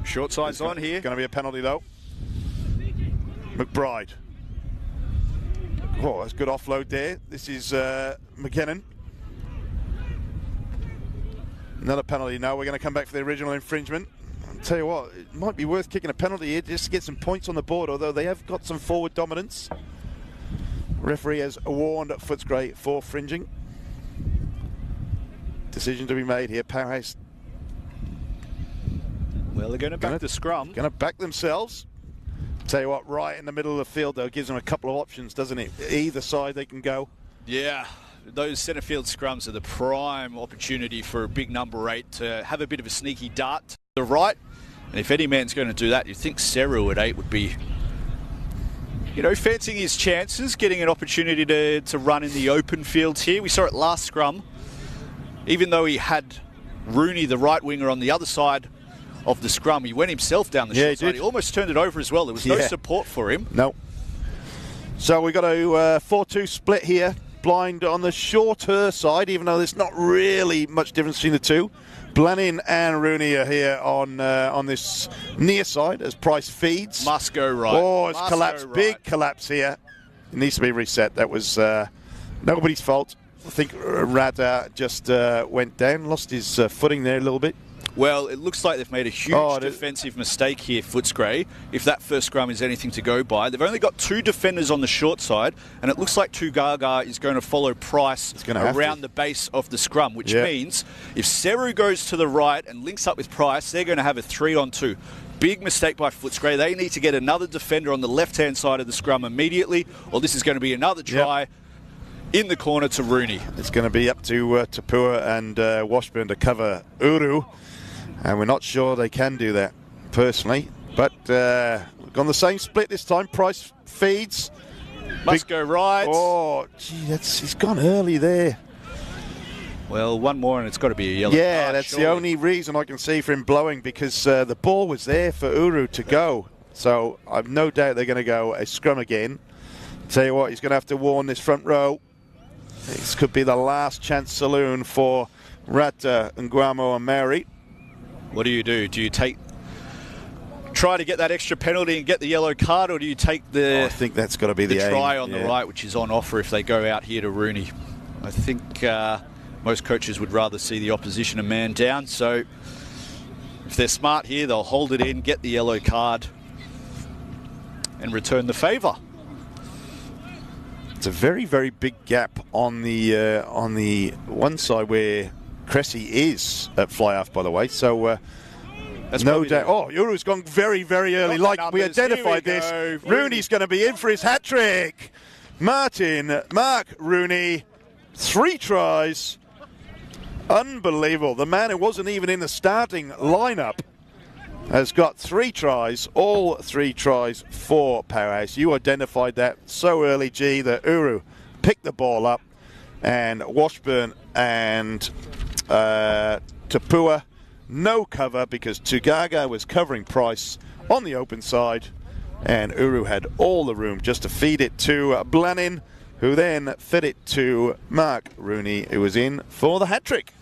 Short side's on here. Going to be a penalty though. McBride. Oh, that's good offload there. This is McKinnon. Another penalty. No, we're going to come back for the original infringement. I'll tell you what, it might be worth kicking a penalty here just to get some points on the board, although they have got some forward dominance. Referee has warned Footscray for fringing. Decision to be made here. Powerhouse. Well, they're going to back the scrum. Going to back themselves. Tell you what, right in the middle of the field, though, gives them a couple of options, doesn't it? Either side they can go. Yeah, those centre field scrums are the prime opportunity for a big number 8 to have a bit of a sneaky dart to the right. And if any man's going to do that, you'd think Seru at 8 would be, fancying his chances, getting an opportunity to run in the open fields here. We saw it last scrum. Even though he had Rooney, the right winger, on the other side of the scrum, he went himself down the short side. He almost turned it over as well. There was no support for him. No. So we got a 4-2 split here. Blind on the shorter side, even though there's not really much difference between the two. Blenheim and Rooney are here on this near side as Price feeds. Must go right. Oh, it's collapsed. Right. Big collapse here. It needs to be reset. That was nobody's fault. I think Rada just went down, lost his footing there a little bit. Well, it looks like they've made a huge defensive mistake here, Footscray, if that first scrum is anything to go by. They've only got 2 defenders on the short side, and it looks like Tugaga is going to follow Price around the base of the scrum, which means if Seru goes to the right and links up with Price, they're going to have a 3-on-2. Big mistake by Footscray. They need to get another defender on the left-hand side of the scrum immediately, or this is going to be another try in the corner to Rooney. It's going to be up to Tapua and Washburn to cover Uru. And we're not sure they can do that, personally. But we've gone the same split this time. Price feeds. Must go right. Oh, gee, he's gone early there. Well, one more and it's got to be a yellow card, that's the only reason I can see for him blowing, because the ball was there for Uru to go. So I've no doubt they're going to go a scrum again. Tell you what, he's going to have to warn this front row. This could be the last chance saloon for Rata, Nguamo and Mary. What do you do? Do you try to get that extra penalty and get the yellow card, or do you take I think that's got to be the try aim. On the right, which is on offer if they go out here to Rooney? I think most coaches would rather see the opposition a man down. So if they're smart here, they'll hold it in, get the yellow card, and return the favour. It's a very, very big gap on the one side where Cressy is at fly-off, by the way. So that's no doubt. Oh, Uru's gone very, very early. Like we identified this. Rooney's going to be in for his hat-trick. Mark Rooney, 3 tries. Unbelievable. The man who wasn't even in the starting lineup has got 3 tries, all 3 tries for Powerhouse. You identified that so early, G, that Uru picked the ball up, and Washburn and Tapua, no cover because Tugaga was covering Price on the open side, and Uru had all the room just to feed it to Blenheim, who then fed it to Mark Rooney, who was in for the hat-trick.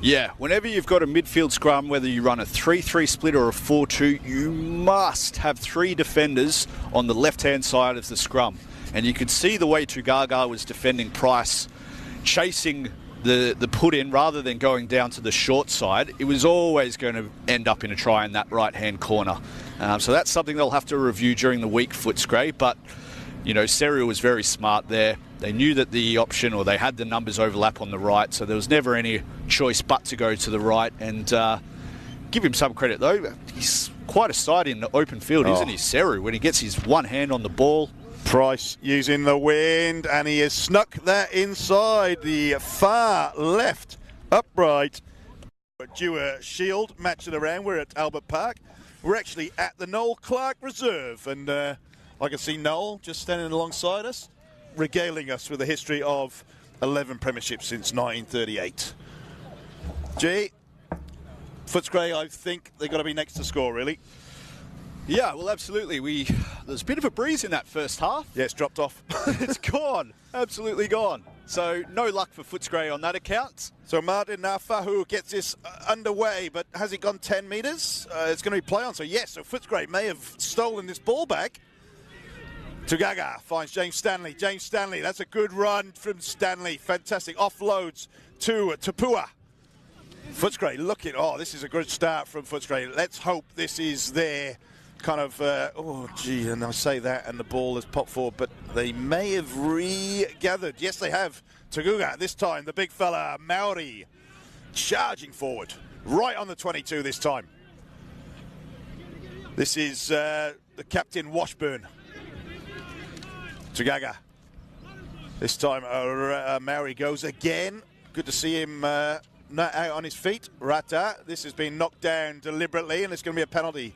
Yeah, whenever you've got a midfield scrum, whether you run a 3-3 split or a 4-2, you must have 3 defenders on the left-hand side of the scrum. And you could see the way Tugaga was defending Price, chasing the put-in rather than going down to the short side. It was always going to end up in a try in that right-hand corner. So that's something they'll have to review during the week, Footscray. But, Seru was very smart there. They knew that the option, or they had the numbers overlap on the right, so there was never any choice but to go to the right. And give him some credit, though. He's quite a sight in the open field, isn't he, Seru, when he gets his one hand on the ball. Price using the wind, and he has snuck that inside the far left upright. Dewar Shield matching around. We're at Albert Park. We're actually at the Noel Clark Reserve, and I can see Noel just standing alongside us, regaling us with a history of 11 premierships since 1938. G, Footscray, I think they've got to be next to score, really. Yeah, well, absolutely. There's a bit of a breeze in that first half. Yeah, it's dropped off. It's gone. Absolutely gone. So no luck for Footscray on that account. So Martin Fahu gets this underway, but has he gone 10 metres? It's going to be play on. So yes, so Footscray may have stolen this ball back. Tugaga finds James Stanley. James Stanley, that's a good run from Stanley. Fantastic. Offloads to Tapua. Footscray looking, this is a good start from Footscray. Let's hope this is their kind of, and I say that and the ball has popped forward, but they may have regathered. Yes, they have. Tugaga this time, the big fella, Maori, charging forward. Right on the 22 this time. This is the captain, Washburn. Tagaga. This time, Maori goes again. Good to see him not out on his feet. Rata, this has been knocked down deliberately, and it's going to be a penalty.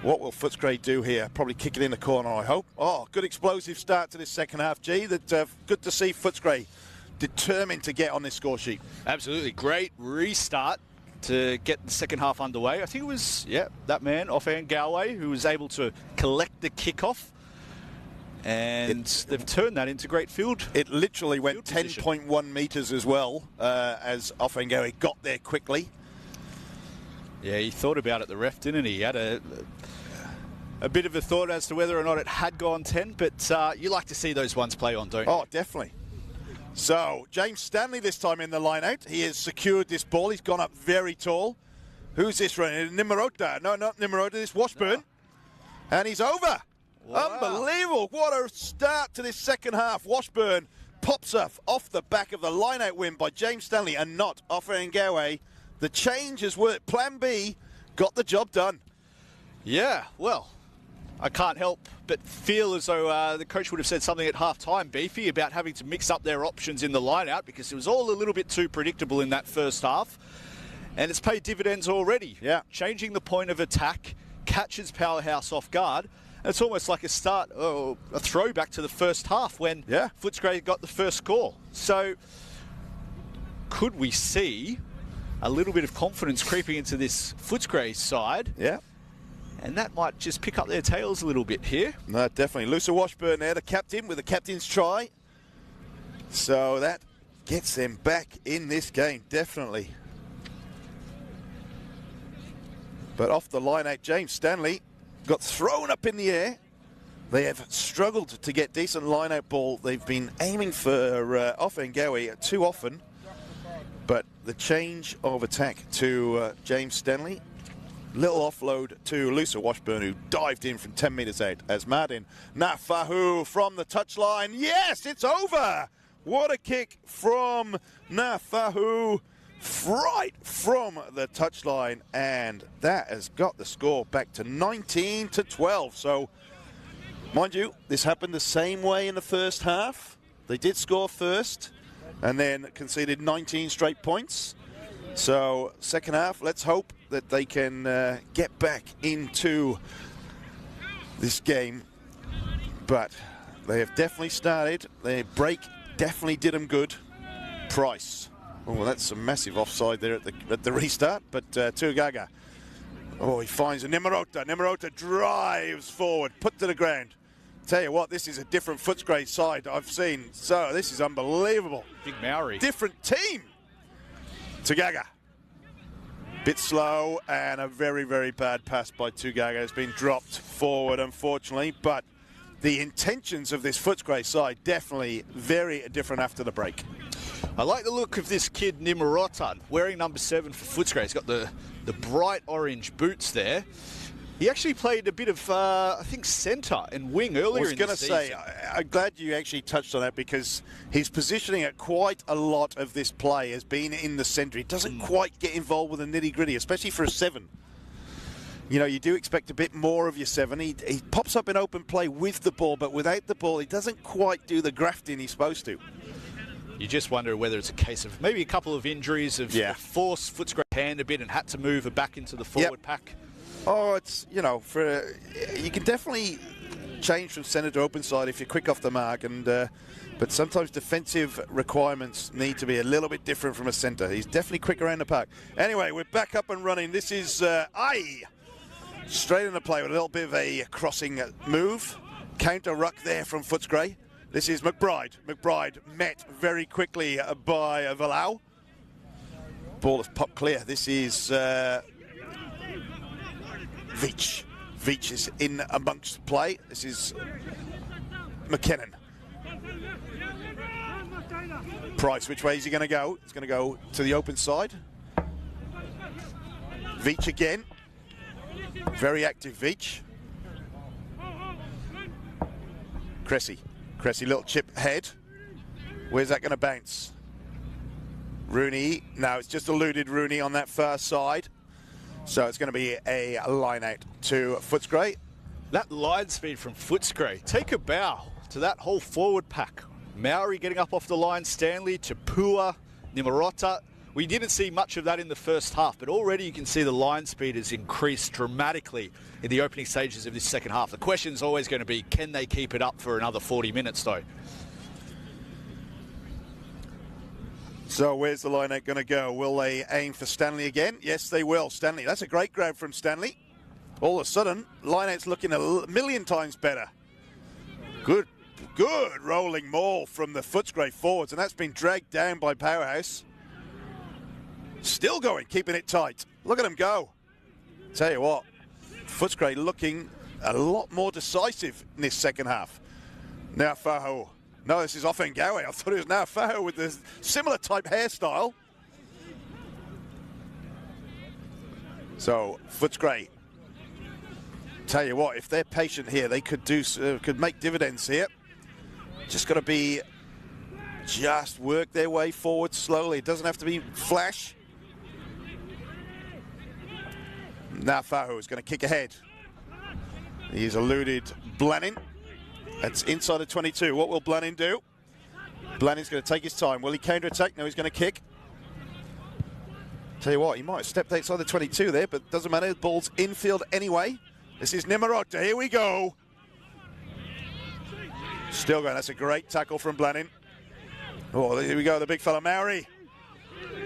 What will Footscray do here? Probably kick it in the corner, I hope. Oh, good explosive start to this second half, G. Good to see Footscray determined to get on this score sheet. Absolutely. Great restart to get the second half underway. I think it was, that man, Offhand Galway, who was able to collect the kickoff. And they've turned that into great field. It literally went 10.1 metres as well, as Offhand Galway got there quickly. Yeah, he thought about it, the ref, didn't he? He had a bit of a thought as to whether or not it had gone 10, but you like to see those ones play on, don't you? Oh, definitely. So, James Stanley this time in the line-out. He has secured this ball. He's gone up very tall. Who's this running? Nimarota. No, not Nimarota. This Washburn. And he's over. Wow. Unbelievable. What a start to this second half. Washburn pops up off the back of the line-out win by James Stanley and not Offhand Galway. The change has worked. Plan B got the job done. Yeah, well, I can't help but feel as though the coach would have said something at half-time, Beefy, about having to mix up their options in the line-out because it was all a little bit too predictable in that first half. And it's paid dividends already. Yeah. Changing the point of attack, catches Powerhouse off guard. And it's almost like a throwback to the first half when Footscray got the first score. So could we see a little bit of confidence creeping into this Footscray side? Yeah. And that might just pick up their tails a little bit here. No, definitely. Luca Washburn there, the captain, with the captain's try. So that gets them back in this game, definitely. But off the line out, James Stanley got thrown up in the air. They have struggled to get decent line-out ball. They've been aiming for Offhand Galway too often. But the change of attack to James Stanley. Little offload to Luca Washburn, who dived in from 10 metres out as Martin Nafahu from the touchline. Yes, it's over! What a kick from Nafahu right from the touchline, and that has got the score back to 19-12. So, mind you, this happened the same way in the first half. They did score first and then conceded 19 straight points. So, second half, let's hope that they can get back into this game. But they have definitely started. Their break definitely did them good. Price. Oh, that's some massive offside there at the restart. But Tuagaga. Oh, he finds a Nimarota. Nimarota drives forward, put to the ground. Tell you what, this is a different Footscray side I've seen. So this is unbelievable. Big Maori. Different team. Tuagaga. Bit slow, and a very, very bad pass by Tuagaga has been dropped forward, unfortunately. But the intentions of this Footscray side definitely very different after the break. I like the look of this kid, Nimarota, wearing number 7 for Footscray. He's got the bright orange boots there. He actually played a bit of, I think, centre and wing earlier in the season. I was going to say, I'm glad you actually touched on that because his positioning at quite a lot of this play has been in the centre. He doesn't quite get involved with the nitty-gritty, especially for a 7. You know, you do expect a bit more of your 7. He pops up in open play with the ball, but without the ball, he doesn't quite do the grafting he's supposed to. You just wonder whether it's a case of maybe a couple of injuries have forced Footscray hand a bit and had to move her back into the forward pack. Oh, it's, you know, you can definitely change from centre to open side if you're quick off the mark, but sometimes defensive requirements need to be a little bit different from a centre. He's definitely quick around the park. Anyway, we're back up and running. This is straight into play with a little bit of a crossing move. Counter ruck there from Footscray. This is McBride. McBride met very quickly by Valau. Ball is popped clear. This is Veach. Veach is in amongst play. This is McKinnon. Price, which way is he going to go? He's going to go to the open side. Veach again. Very active Veach. Cressy. Cressy, little chip head. Where's that going to bounce? Rooney. No, it's just eluded Rooney on that far side. So it's going to be a line out to Footscray. That line speed from Footscray. Take a bow to that whole forward pack. Maori getting up off the line, Stanley, Tapua, Nimarota. We didn't see much of that in the first half, but already you can see the line speed has increased dramatically in the opening stages of this second half. The question is always going to be, can they keep it up for another 40 minutes, though? So where's the line going to go? Will they aim for Stanley again? Yes, they will. Stanley, that's a great grab from Stanley. All of a sudden, line-out's looking a million times better. Good rolling maul from the Footscray forwards, and that's been dragged down by Powerhouse. Still going, keeping it tight. Look at him go. Tell you what, Footscray looking a lot more decisive in this second half. Now Faho. No, this is Offengawe. I thought it was now Faho with a similar type hairstyle. So Footscray. Tell you what, if they're patient here, they could make dividends here. Just got to just work their way forward slowly. It doesn't have to be flash. Now Fahu is going to kick ahead. He's eluded Blannin. That's inside the 22. What will Blannin do? Blannin's going to take his time. Will he counter-attack? No, he's going to kick. Tell you what, he might have stepped outside the 22 there, but doesn't matter. The ball's infield anyway. This is Nimarota. Here we go. Still going. That's a great tackle from Blannin. Oh, here we go. The big fella, Maori.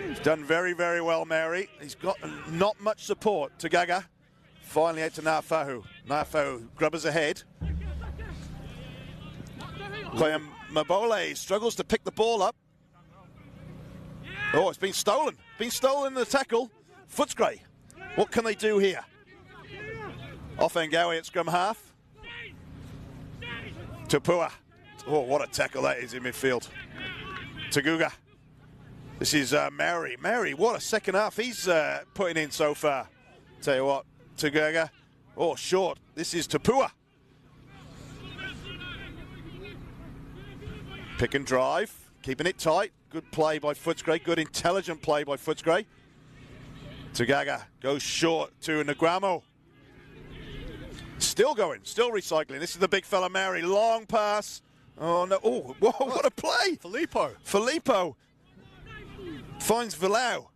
He's done very, very well, Maori. He's got not much support. Tagaga. Finally out to Nafahu. Nafahu grubbers ahead. Mabole struggles to pick the ball up. Oh, it's been stolen. Been stolen in the tackle. Footscray. What can they do here? Offengawe at scrum half. Tapua. Oh, what a tackle that is in midfield. Taguga. This is Maori. Maori, what a second half he's putting in so far. Tell you what, Taguga. Oh, short. This is Tapua. Pick and drive. Keeping it tight. Good play by Footscray. Good intelligent play by Footscray. Tagaga goes short to Naguamo. Still going, still recycling. This is the big fella, Maori. Long pass. Oh, no. Oh, whoa, what a play. Filippo finds Villau.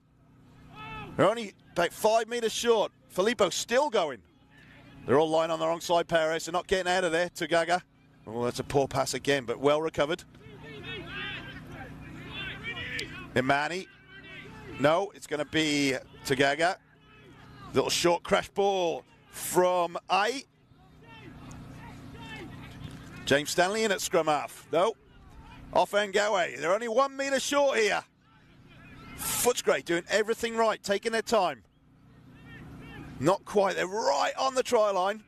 They're only about 5 metres short. Filippo still going. They're all lying on the wrong side, Paris. They're not getting out of there. Tagaga. Oh, that's a poor pass again, but well recovered. Imani. No, it's going to be Tagaga. Little short crash ball from Ai. James Stanley in at scrum half. No. Offengawe. They're only 1 metre short here. Footscray doing everything right, taking their time. Not quite. They're right on the try line.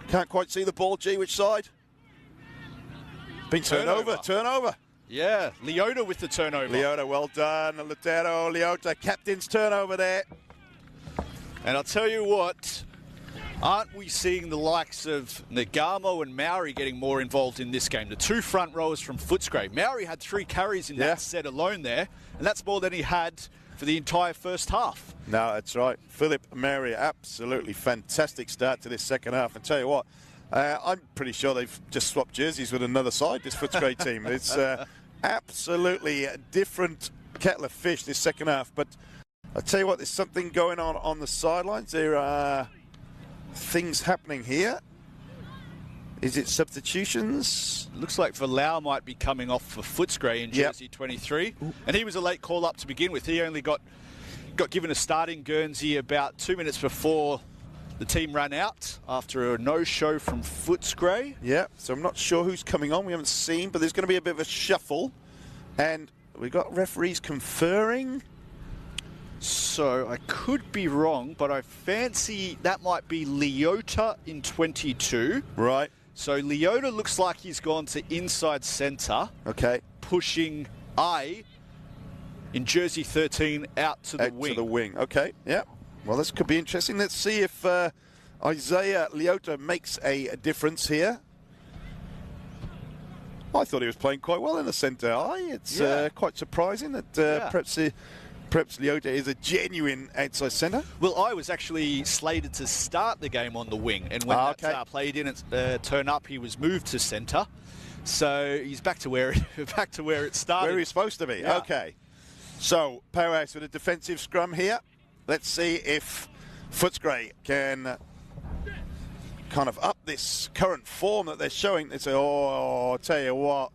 Can't quite see the ball, G. Which side? Been turnover. Yeah, Leota with the turnover. Leota, well done. Lutero, Leota, captain's turnover there. And I'll tell you what, aren't we seeing the likes of Nagamo and Maori getting more involved in this game? The two front rowers from Footscray. Maori had 3 carries in that set alone there, and that's more than he had for the entire first half. No, that's right. Philip Maori, absolutely fantastic start to this second half. And tell you what, I'm pretty sure they've just swapped jerseys with another side, this Footscray team. It's absolutely a different kettle of fish this second half. But I'll tell you what, there's something going on the sidelines. There are things happening here. Is it substitutions? Looks like Villau might be coming off for Footscray in jersey 23. And he was a late call-up to begin with. He only got given a starting Guernsey about 2 minutes before the team ran out after a no-show from Footscray. Yeah, so I'm not sure who's coming on. We haven't seen, but there's going to be a bit of a shuffle. And we've got referees conferring. So I could be wrong, but I fancy that might be Leota in 22. Right. So Leota looks like he's gone to inside centre. Okay. Pushing I in jersey 13 out to the wing. To the wing. Okay, yeah. Well, this could be interesting. Let's see if Isaiah Leota makes a difference here. I thought he was playing quite well in the centre. It's quite surprising that perhaps perhaps Leota is a genuine outside centre? Well, I was actually slated to start the game on the wing, and when that play didn't turn up, he was moved to centre. So he's back to where it started. Where he's supposed to be. Yeah. Okay. So Powerhouse with a defensive scrum here. Let's see if Footscray can kind of up this current form that they're showing. They say, oh, I'll tell you what.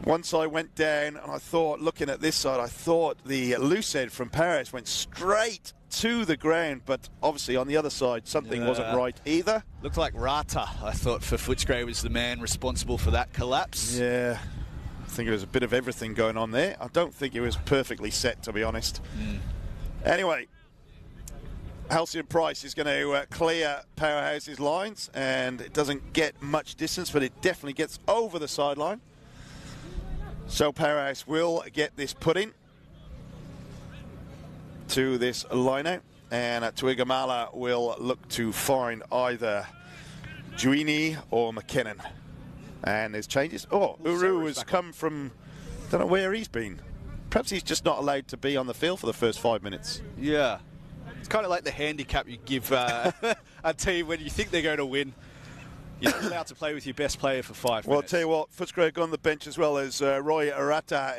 One side went down, and I thought, looking at this side, I thought the loose head from Paris went straight to the ground, but obviously on the other side, something wasn't right either. Looked like Rata, I thought, for Footscray was the man responsible for that collapse. Yeah, I think it was a bit of everything going on there. I don't think it was perfectly set, to be honest. Anyway, Halcyon Price is going to clear Powerhouse's lines, and it doesn't get much distance, but it definitely gets over the sideline. So Powerhouse will get this put in to this line-out, and Tuigamala will look to find either Juini or McKinnon. And there's changes. Oh, Uru has come from, don't know where he's been. Perhaps he's just not allowed to be on the field for the first 5 minutes. Yeah. It's kind of like the handicap you give a team when you think they're going to win. You're not allowed to play with your best player for 5 minutes. Well, I'll tell you what, Footscray got on the bench as well as Roy Arata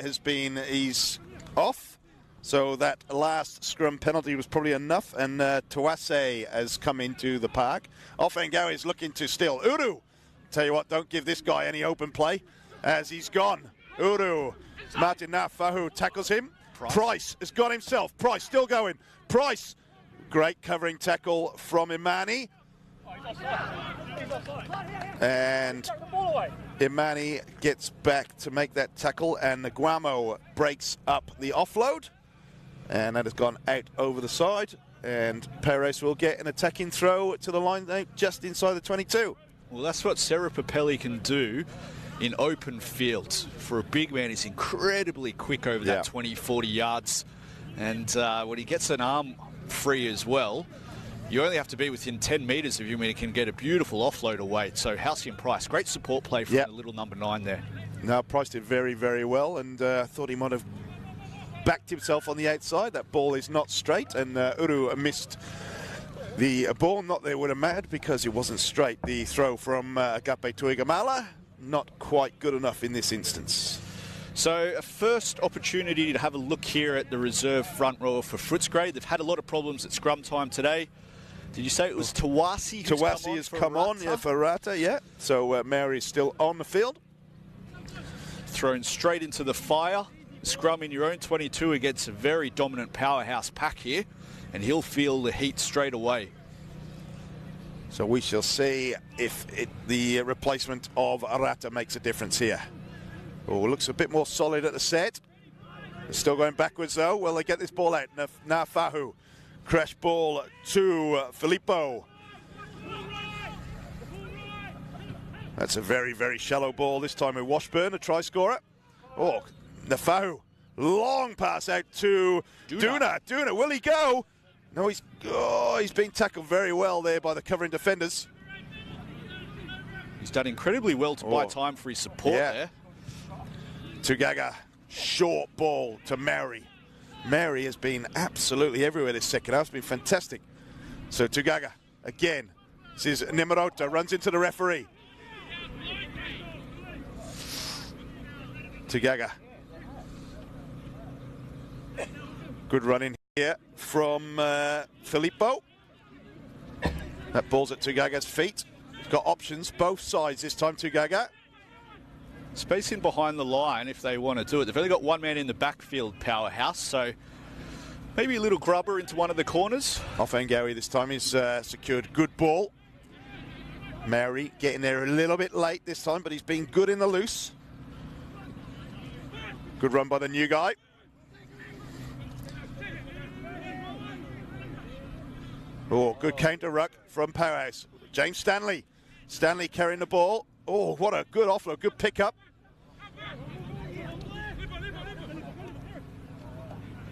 he's off. So that last scrum penalty was probably enough, and Tuase has come into the park. Offengawi is looking to steal. Uru, tell you what, don't give this guy any open play as he's gone. Uru, Martin Nafahu tackles him. Price has got himself. Price still going. Price, great covering tackle from Imani. And Imani gets back to make that tackle, and Naguamo breaks up the offload, and that has gone out over the side, and Perez will get an attacking throw to the line just inside the 22. Well, that's what Sarah Papelli can do in open fields. For a big man, he's incredibly quick over that 20, 40 yards, and when he gets an arm free as well, you only have to be within 10 metres of him and he can get a beautiful offload away. So Halcyon Price, great support play from the little number 9 there. No, Price did very, very well, and thought he might have backed himself on the outside. That ball is not straight, and Uru missed the ball. Not they would have mad because it wasn't straight. The throw from Agape Tuigamala, not quite good enough in this instance. So a first opportunity to have a look here at the reserve front row for Footscray. They've had a lot of problems at scrum time today. Did you say it was Tawasi who's Tawasi has come on for Rata, yeah. So Mary's still on the field. Thrown straight into the fire. Scrum in your own 22 against a very dominant powerhouse pack here, and he'll feel the heat straight away. So we shall see if the replacement of Rata makes a difference here. Oh, looks a bit more solid at the set. Still going backwards though. Will they get this ball out? Nafahu. Crash ball to Filippo. That's a very, very shallow ball this time with Washburn, a try scorer. Oh, Nafahu. Long pass out to Duna. Duna, will he go? No, he's being tackled very well there by the covering defenders. He's done incredibly well to buy time for his support there. Tugaga, short ball to Mary. Mary has been absolutely everywhere this second half. It's been fantastic. So Tugaga, again. This is Nimarota, runs into the referee. Tugaga. Good run in here from Filippo. That ball's at Tugaga's feet. He's got options, both sides this time, Tugaga. Space in behind the line if they want to do it. They've only got one man in the backfield, Powerhouse, so maybe a little grubber into one of the corners. Offengawi this time he's secured good ball. Mary getting there a little bit late this time, but he's been good in the loose. Good run by the new guy. Oh, good counter ruck from Powerhouse. James Stanley. Stanley carrying the ball. Oh, what a good offload, good pickup.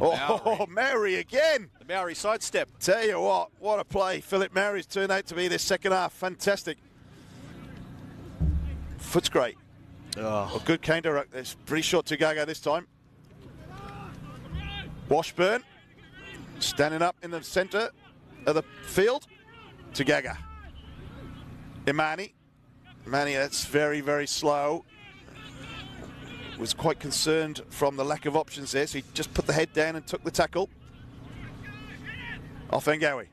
Oh, Mary again. The Maori sidestep. Tell you what a play. Philip Mary's turned out to be this second half. Fantastic. Footscray. Oh, good counter ruck. It's pretty short to Gaga this time. Washburn standing up in the centre of the field. Tagaga. Imani, that's very, very slow. Was quite concerned from the lack of options there, so he just put the head down and took the tackle. Off Ngawi.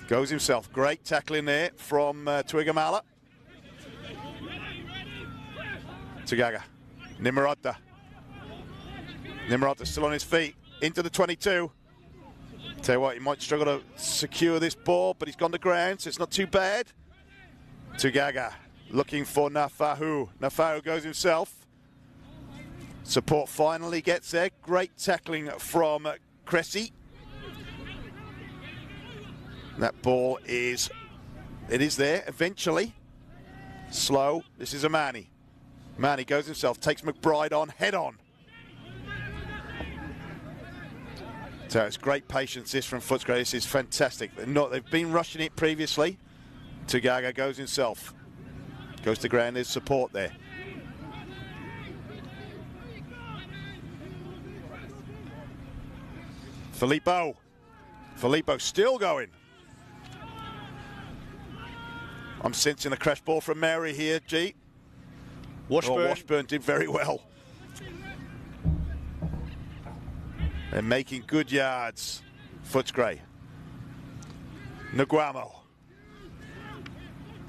Goes himself. Great tackling there from Tuigamala. Tagaga. Nimarata. Nimarata still on his feet. Into the 22. Tell you what, he might struggle to secure this ball, but he's gone to ground, so it's not too bad. Tagaga looking for Nafahu. Nafahu goes himself. Support finally gets there. Great tackling from Cressy. That ball is there eventually. Slow. This is Amani. Amani goes himself, takes McBride on, head on. So it's great patience this from Footscray. This is fantastic. They've been rushing it previously. Tagaga goes himself. Goes to ground, there's support there. Filippo still going. I'm sensing a crash ball from Mary here, G. Washburn did very well. They're making good yards. Footscray. Nguamo.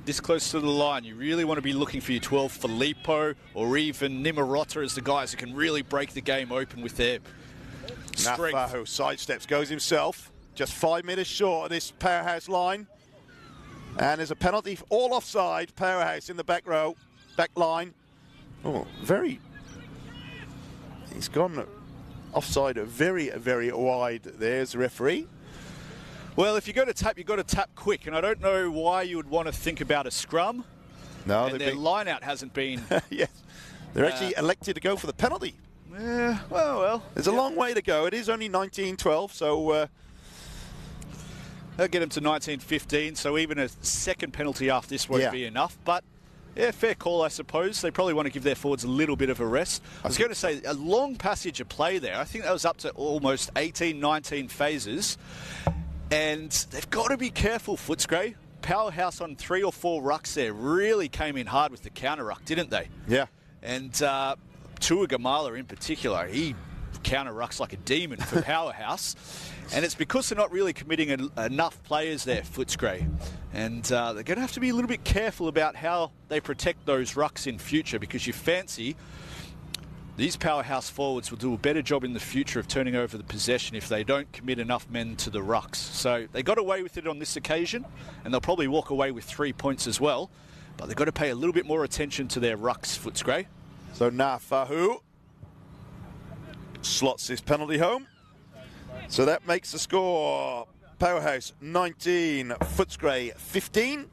This close to the line, you really want to be looking for your 12 Filippo or even Nimarata as the guys who can really break the game open with their strength. Nafahu sidesteps, goes himself. Just 5 metres short of this Powerhouse line. And there's a penalty, all offside. Powerhouse in the back row, back line. Oh, he's gone offside very, very wide. There's the referee. Well, if you go to tap, you've got to tap quick, and I don't know why you would want to think about a scrum. No, and their line-out hasn't been... Yes, they're actually elected to go for the penalty. Yeah, well. There's a long way to go. It is only 19-12, so... they'll get them to 19-15, so even a second penalty after this won't be enough, but... Yeah, fair call, I suppose. They probably want to give their forwards a little bit of a rest. I was going to say, a long passage of play there. I think that was up to almost 18, 19 phases. And they've got to be careful, Footscray. Powerhouse on 3 or 4 rucks there really came in hard with the counter ruck, didn't they? Yeah. And Tuigamala in particular, he counter rucks like a demon for Powerhouse. And it's because they're not really committing enough players there, Footscray. And they're going to have to be a little bit careful about how they protect those rucks in future, because you fancy these Powerhouse forwards will do a better job in the future of turning over the possession if they don't commit enough men to the rucks. So they got away with it on this occasion, and they'll probably walk away with 3 points as well. But they've got to pay a little bit more attention to their rucks, Footscray. So Nafahu slots his penalty home. So that makes the score Powerhouse 19, Footscray 15.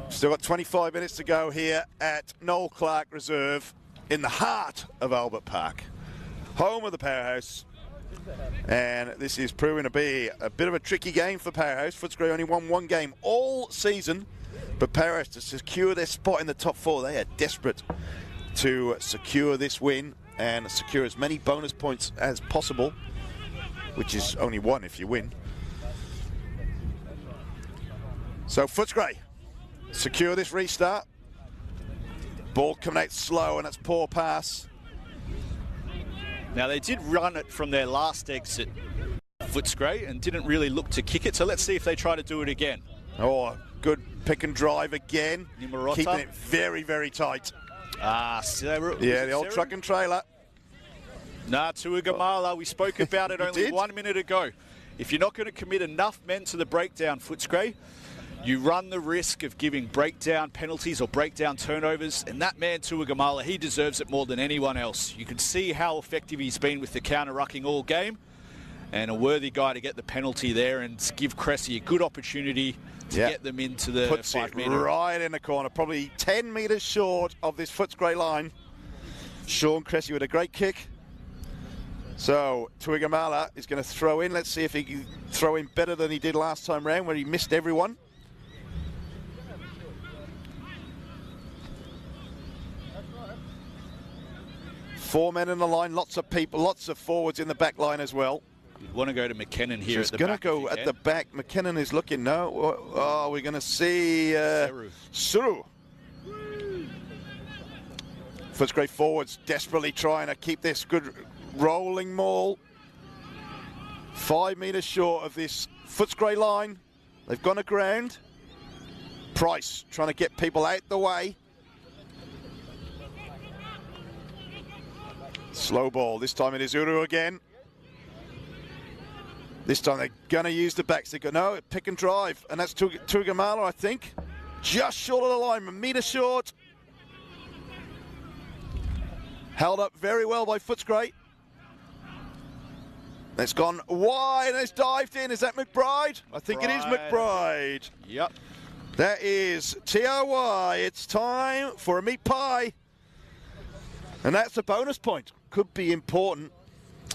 Still got 25 minutes to go here at Noel Clark Reserve in the heart of Albert Park, home of the Powerhouse. And this is proving to be a bit of a tricky game for Powerhouse. Footscray only won 1 game all season, but Powerhouse, to secure their spot in the top 4, they are desperate to secure this win and secure as many bonus points as possible, which is only 1 if you win. So Footscray secure this restart. Ball coming out slow, and that's poor pass. Now, they did run it from their last exit, Footscray, and didn't really look to kick it. So let's see if they try to do it again. Oh, good pick and drive again. Nimarata. Keeping it very, very tight. The old truck and trailer. Nah, Tuigamala, we spoke about it only 1 minute ago. If you're not going to commit enough men to the breakdown, Footscray, you run the risk of giving breakdown penalties or breakdown turnovers, and that man, Tuigamala, he deserves it more than anyone else. You can see how effective he's been with the counter-rucking all game, and a worthy guy to get the penalty there and give Cressy a good opportunity to get them into the 5 metre. Right in the corner, probably 10 metres short of this Footscray line. Sean Cressy with a great kick. So Tuigamala is going to throw in. Let's see if he can throw in better than he did last time round, where he missed everyone. 4 men in the line, lots of people, lots of forwards in the back line as well. You want to go to McKinnon here He's at the back. He's going to go at the back. McKinnon is looking now. Oh, we're going to see Suru. Footscray forwards desperately trying to keep this good rolling maul. 5 metres short of this Footscray line. They've gone aground. Price trying to get people out the way. Slow ball. This time it is Uru again. This time they're going to use the backs. They go, no, pick and drive. And that's Tuigamala, I think. Just short of the line, a metre short. Held up very well by Footscray. It's gone wide and it's dived in. Is that McBride? I think it is McBride. Yep. That is TRY. It's time for a meat pie. And that's a bonus point. Could be important.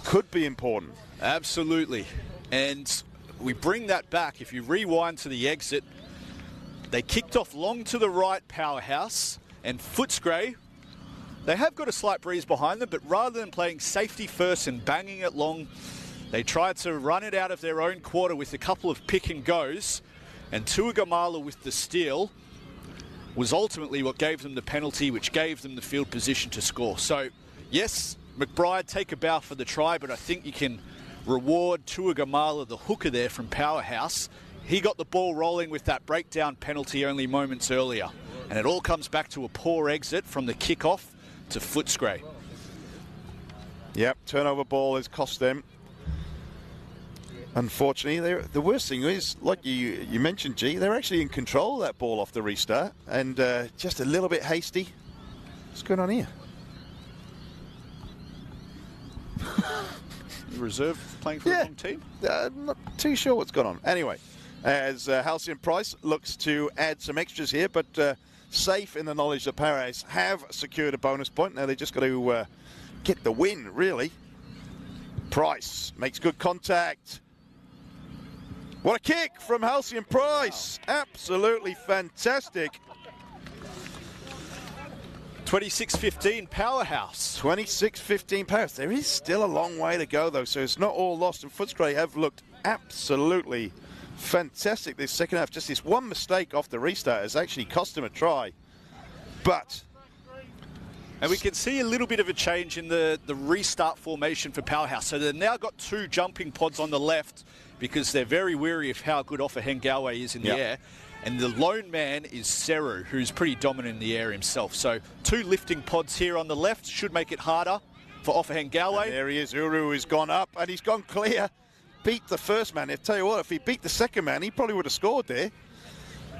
Could be important. Absolutely. And we bring that back. If you rewind to the exit, they kicked off long to the right, Powerhouse, and Footscray. They have got a slight breeze behind them, but rather than playing safety first and banging it long, they tried to run it out of their own quarter with a couple of pick and goes, and Tuigamala with the steal was ultimately what gave them the penalty, which gave them the field position to score. So, yes, McBride, take a bow for the try, but I think you can reward Tuigamala, the hooker there from Powerhouse. He got the ball rolling with that breakdown penalty only moments earlier. And it all comes back to a poor exit from the kickoff to Footscray. Yep, turnover ball has cost them. Unfortunately, the worst thing is, like you mentioned, G, they're actually in control of that ball off the restart, and just a little bit hasty. What's going on here? Reserve playing for the wrong team? Not too sure what's going on. Anyway, as Halcyon Price looks to add some extras here, but safe in the knowledge that Paris have secured a bonus point. Now they just got to get the win, really. Price makes good contact. What a kick from Halcyon Price. Wow. Absolutely fantastic. 26-15 Powerhouse. 26-15 Powerhouse. There is still a long way to go, though, so it's not all lost. And Footscray have looked absolutely fantastic this second half. Just this one mistake off the restart has actually cost them a try. But... And we can see a little bit of a change in the restart formation for Powerhouse. So they've now got 2 jumping pods on the left because they're very wary of how good Offahengawe is in the air. And the lone man is Seru, who's pretty dominant in the air himself. So 2 lifting pods here on the left should make it harder for Offahengawe. There he is. Uru has gone up and he's gone clear. Beat the first man. I tell you what, if he beat the second man, he probably would have scored there.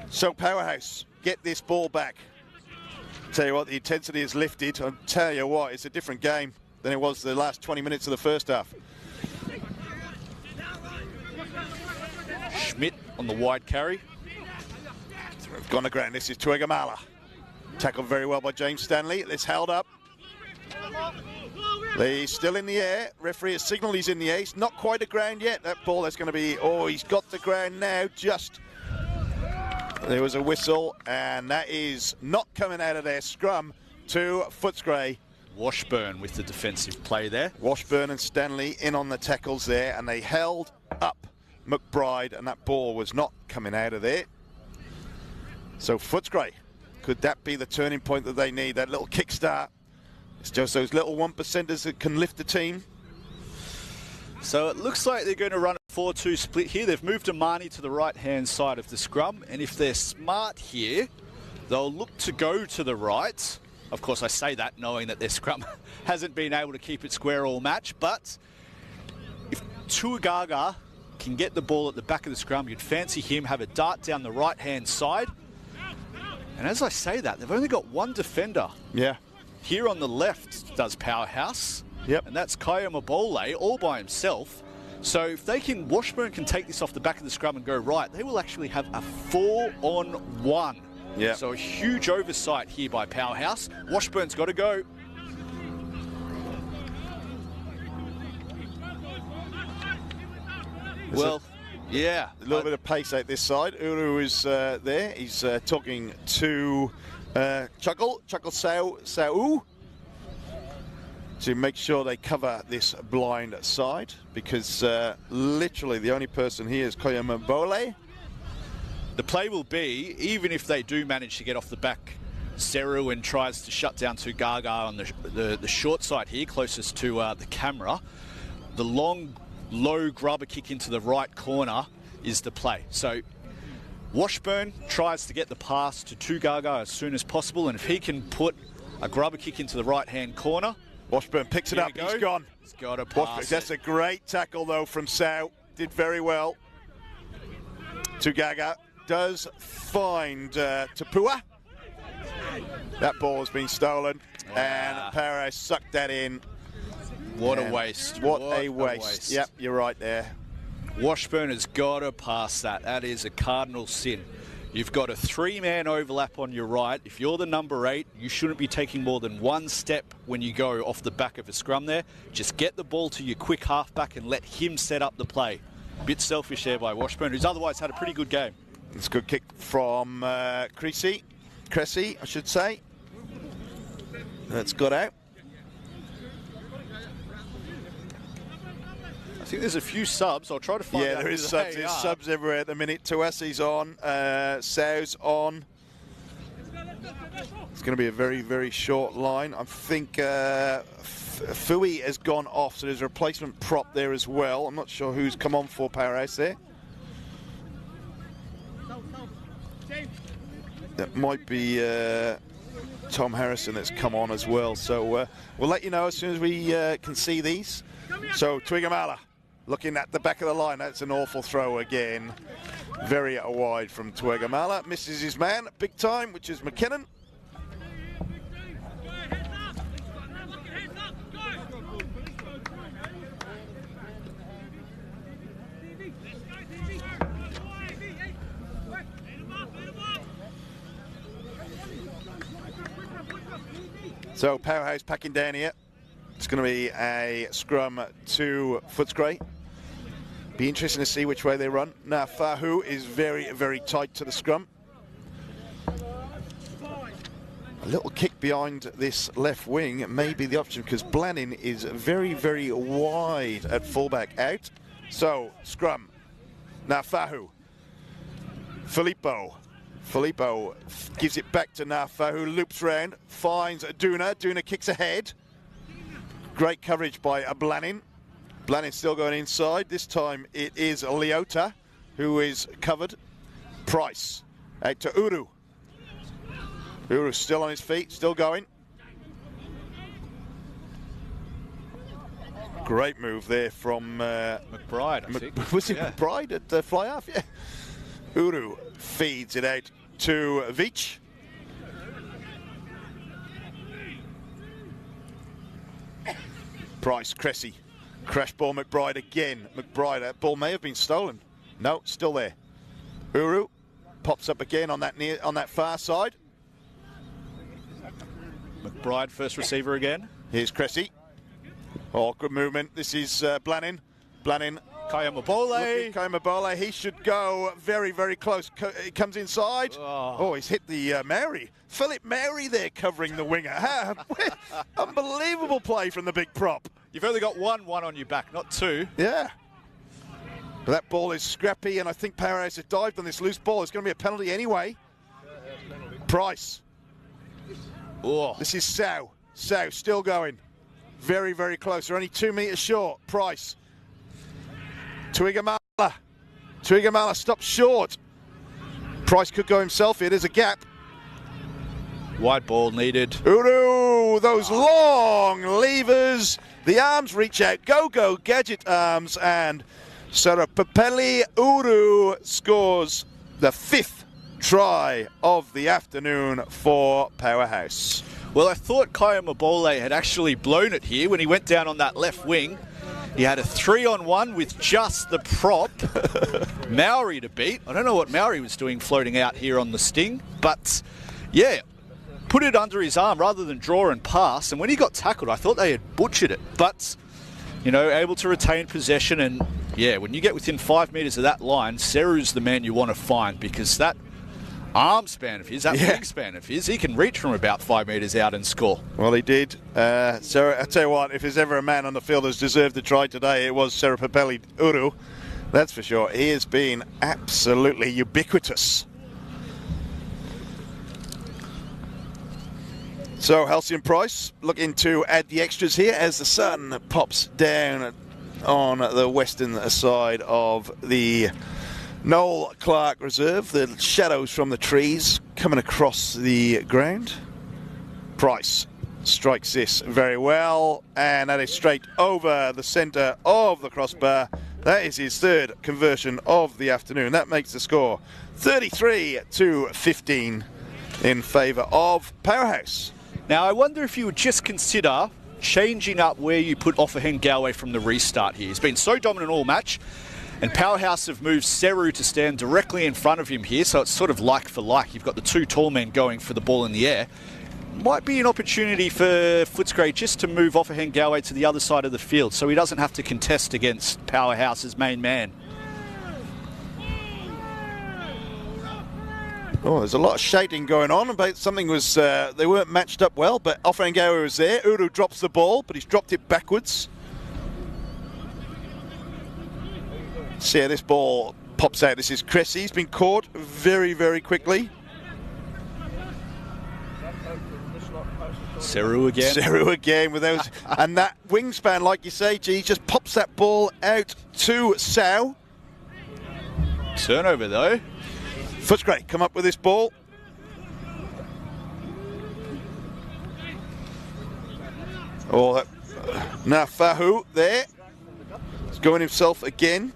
So Powerhouse, get this ball back. Tell you what, the intensity is lifted. I'll tell you what, it's a different game than it was the last 20 minutes of the first half. Schmidt on the wide carry. Gone to ground. This is Tuigamala. Tackled very well by James Stanley. It's held up. He's still in the air. Referee has signalled he's in the air. He's not quite to ground yet. That ball that's going to be... Oh, he's got the ground now. Just... There was a whistle, and that is not coming out of their scrum to Footscray. Washburn with the defensive play there. Washburn and Stanley in on the tackles there, and they held up McBride, and that ball was not coming out of there. So Footscray, could that be the turning point that they need, that little kickstart? It's just those little 1%ers that can lift the team. So it looks like they're going to run a 4-2 split here. They've moved Amani to the right-hand side of the scrum, and if they're smart here, they'll look to go to the right. Of course, I say that knowing that their scrum hasn't been able to keep it square all match, but if Tuigaga can get the ball at the back of the scrum, you'd fancy him have a dart down the right-hand side. And as I say that, they've only got 1 defender. Yeah. Here on the left does Powerhouse. Yep. And that's Kaya Mabole all by himself. So if they can, Washburn can take this off the back of the scrum and go right, they will actually have a 4-on-1. Yeah. So a huge oversight here by Powerhouse. Washburn's got to go. Well, yeah. A little bit of pace out this side. Uru is there. He's talking to Chuckle Sau. to make sure they cover this blind side, because literally the only person here is Koyamabole. The play will be, even if they do manage to get off the back, Seruin tries to shut down Tugaga on the short side here, closest to the camera. The long, low grubber kick into the right corner is the play. So Washburn tries to get the pass to Tugaga as soon as possible, and if he can put a grubber kick into the right-hand corner, Washburn picks it up, he's gone. He's got a pass. That's a great tackle, though, from Sau. Did very well. Tugaga does find Tapua. That ball has been stolen, and Paris sucked that in. What a waste. What a waste. Yep, you're right there. Washburn has got to pass that. That is a cardinal sin. You've got a 3-man overlap on your right. If you're the number 8, you shouldn't be taking more than 1 step when you go off the back of a scrum there. Just get the ball to your quick halfback and let him set up the play. A bit selfish there by Washburn, who's otherwise had a pretty good game. It's a good kick from Cressy, I should say. That's got out. I think there's a few subs. I'll try to find out. Yeah, there is subs. There's subs everywhere at the minute. Tuasi's on. Sau's on. It's going to be a very, very short line. I think Fui has gone off, so there's a replacement prop there as well. I'm not sure who's come on for Powerhouse there. That might be Tom Harrison that's come on as well. So we'll let you know as soon as we can see these. So Twigamala looking at the back of the line. That's an awful throw again. Very wide from Twigamala. Misses his man big time, which is McKinnon. So Powerhouse packing down here. It's going to be a scrum to Footscray. Be interesting to see which way they run. Now Fahu is very, very tight to the scrum. A little kick behind this left wing may be the option, because Blannin is very, very wide at fullback out. So scrum. Now Fahu. Filippo gives it back to Nafa, who loops round, finds Duna. Duna kicks ahead. Great coverage by Blannin. Blannin still going inside. This time it is Leota who is covered. Price out to Uru. Uru still on his feet, still going. Great move there from McBride, I think. Was it McBride at the fly half? Yeah. Uru feeds it out to Veach. Price, Cressy. Crash ball, McBride again. McBride, that ball may have been stolen. No, still there. Uru pops up again on that far side. McBride, first receiver again. Here's Cressy. Oh, good movement. This is Blannin. Kayamabole, he should go very, very close. He comes inside. Oh, he's hit the Mary. Philip Mary there covering the winger. Unbelievable play from the big prop. You've only got one on your back, not 2. Yeah. But that ball is scrappy, and I think Powerhouse has dived on this loose ball. It's going to be a penalty anyway. Price. Oh. This is Sau. Sau still going. Very, very close. They're only 2 metres short. Price. Twigamala stops short. Price could go himself here. There's a gap. Wide ball needed. Uru, those long levers. The arms reach out. Go, gadget arms. And Sarapapeli Uru scores the 5th try of the afternoon for Powerhouse. Well, I thought Kayamabole had actually blown it here when he went down on that left wing. He had a 3-on-1 with just the prop. Maori to beat. I don't know what Maori was doing floating out here on the sting, but yeah, put it under his arm rather than draw and pass. And when he got tackled, I thought they had butchered it. But, you know, able to retain possession. And yeah, when you get within 5 metres of that line, Seru's the man you want to find, because that arm span of his, that wingspan of his. He can reach from about 5 metres out and score. Well, he did. So I tell you what, if there's ever a man on the field who's deserved the try today, it was Serapapeli Uru. That's for sure. He has been absolutely ubiquitous. So Halcyon Price looking to add the extras here as the sun pops down on the western side of the Noel Clark Reserve. The shadows from the trees coming across the ground. Price strikes this very well, and that is straight over the centre of the crossbar. That is his third conversion of the afternoon. That makes the score 33-15 in favour of Powerhouse. Now, I wonder if you would just consider changing up where you put Offahen Galway from the restart here. He's been so dominant all match, and Powerhouse have moved Seru to stand directly in front of him here, so it's sort of like for like. You've got the two tall men going for the ball in the air. Might be an opportunity for Footscray just to move Offahen Galway to the other side of the field so he doesn't have to contest against Powerhouse's main man. Oh, there's a lot of shouting going on about something was, they weren't matched up well, but Offahen Galway was there. Uru drops the ball, but he's dropped it backwards. See how this ball pops out. This is Cressy. He's been caught very, very quickly. Seru again. Seru again with those. And that wingspan, like you say, G, just pops that ball out to Sow. Turnover, though. Footscray come up with this ball. Oh, Nafahu there. He's going himself again.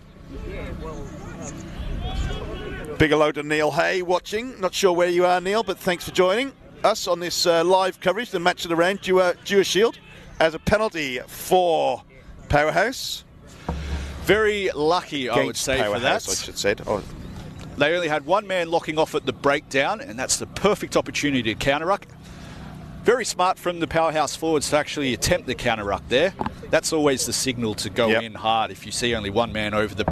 Big hello to Neil Hay watching. Not sure where you are, Neil, but thanks for joining us on this live coverage, the match of the round, Dewar Shield, as a penalty for Powerhouse. Very lucky, I would say, for that. I should say. Oh. They only had one man locking off at the breakdown, and that's the perfect opportunity to counter-ruck. Very smart from the Powerhouse forwards to actually attempt the counter-ruck there. That's always the signal to go in hard if you see only one man over the